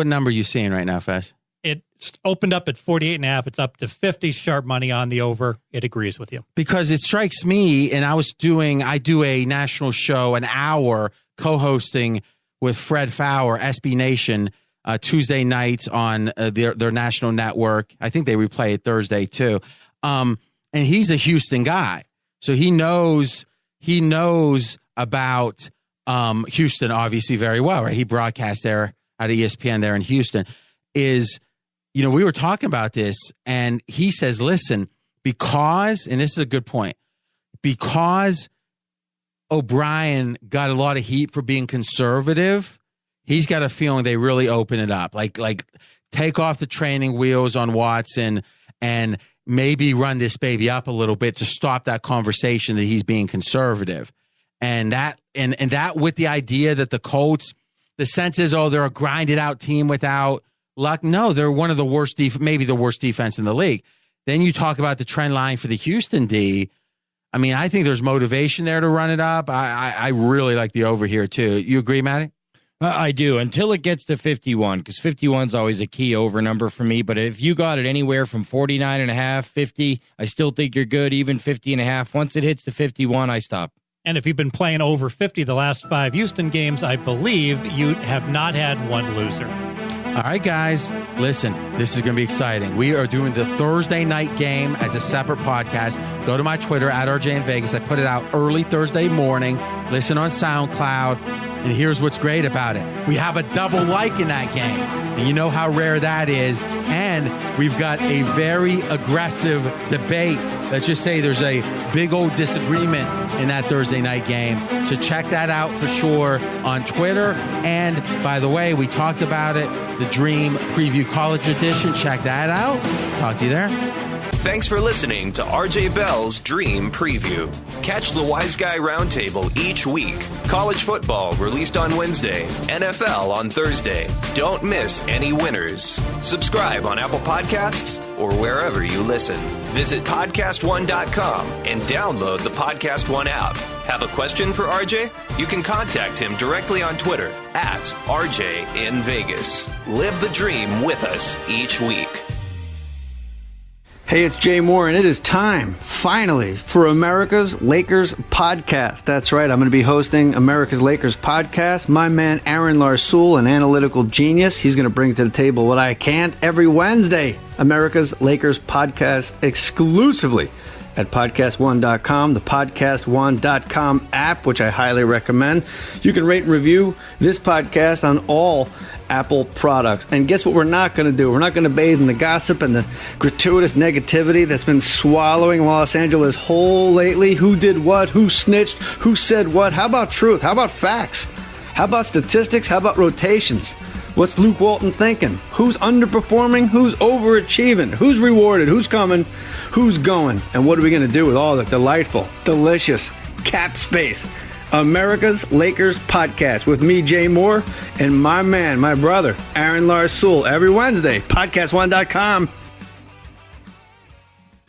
number are you seeing right now, Fez? It opened up at 48.5. It's up to 50 sharp money on the over. It agrees with you. Because it strikes me, and I do a national show, an hour co-hosting with Fred Fowler, SB Nation, Tuesday nights on their national network. I think they replay it Thursday too. And he's a Houston guy. So he knows about Houston obviously very well, right? He broadcast there at ESPN there in Houston. We were talking about this, and he says, listen, because, and this is a good point, because O'Brien got a lot of heat for being conservative, he's got a feeling they really open it up. Like take off the training wheels on Watson and maybe run this baby up a little bit to stop that conversation that he's being conservative. And that with the idea that the Colts, the sense is, they're a grinded out team without luck. No, they're one of the worst, maybe the worst defense in the league. Then you talk about the trend line for the Houston D. I mean, I think there's motivation there to run it up. I really like the over here too. You agree, Matty? I do, until it gets to 51, because 51 is always a key over number for me. But if you got it anywhere from 49.5, 50, I still think you're good, even 50.5. Once it hits the 51, I stop. And if you've been playing over 50 the last 5 Houston games, I believe you have not had one loser. All right, guys, listen, this is going to be exciting. We are doing the Thursday night game as a separate podcast. Go to my Twitter, @RJ in Vegas. I put it out early Thursday morning. Listen on SoundCloud. And here's what's great about it. We have a double like in that game. And you know how rare that is. And we've got a very aggressive debate. Let's just say there's a big old disagreement in that Thursday night game. So check that out for sure on Twitter. And by the way, we talked about it, the Dream Preview College Edition. Check that out. Talk to you there. Thanks for listening to RJ Bell's Dream Preview. Catch the Wiseguy Roundtable each week. College football released on Wednesday, NFL on Thursday. Don't miss any winners. Subscribe on Apple Podcasts or wherever you listen. Visit podcastone.com and download the Podcast One app. Have a question for RJ? You can contact him directly on Twitter @RJ in Vegas. Live the dream with us each week. Hey, it's Jay Moore, and it is time, finally, for America's Lakers podcast. That's right, I'm going to be hosting America's Lakers podcast. My man, Aaron Larsoul, an analytical genius, he's going to bring to the table what I can't every Wednesday. America's Lakers podcast exclusively at podcastone.com, the podcastone.com app, which I highly recommend. You can rate and review this podcast on all Apple products. And guess what we're not going to do? We're not going to bathe in the gossip and the gratuitous negativity that's been swallowing Los Angeles whole lately. Who did what? Who snitched? Who said what? How about truth? How about facts? How about statistics? How about rotations? What's Luke Walton thinking? Who's underperforming? Who's overachieving? Who's rewarded? Who's coming? Who's going? And what are we going to do with all the delightful, delicious cap space? America's Lakers podcast with me, Jay Moore, and my man, my brother, Aaron Larsoul, every Wednesday, podcastone.com.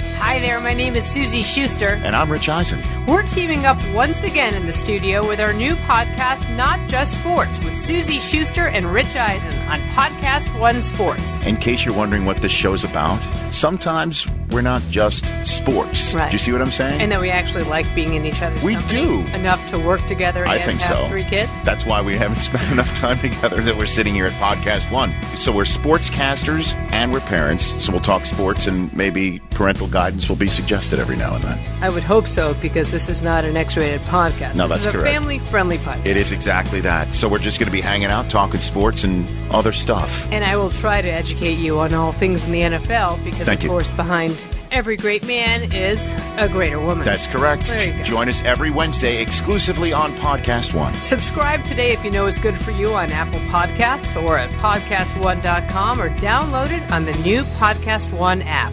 Hi there, my name is Susie Schuster. And I'm Rich Eisen. We're teaming up once again in the studio with our new podcast, Not Just Sports, with Susie Schuster and Rich Eisen on Podcast One Sports. In case you're wondering what this show's about, sometimes we're not just sports. Right. Do you see what I'm saying? And that we actually like being in each other's company. We do. Enough to work together I and think have so. 3 kids. That's why we haven't spent enough time together that we're sitting here at Podcast One. So we're sportscasters and we're parents, so we'll talk sports and maybe parental guidance will be suggested every now and then. I would hope so, because this is not an X-rated podcast. No, this that's is a correct. family-friendly podcast. It is exactly that. So we're just going to be hanging out, talking sports and other stuff. And I will try to educate you on all things in the NFL, because, Thank of you. course, behind every great man is a greater woman. That's correct. There you go. Join us every Wednesday exclusively on Podcast One. Subscribe today if you know is good for you on Apple Podcasts or at podcastone.com, or download it on the new Podcast One app.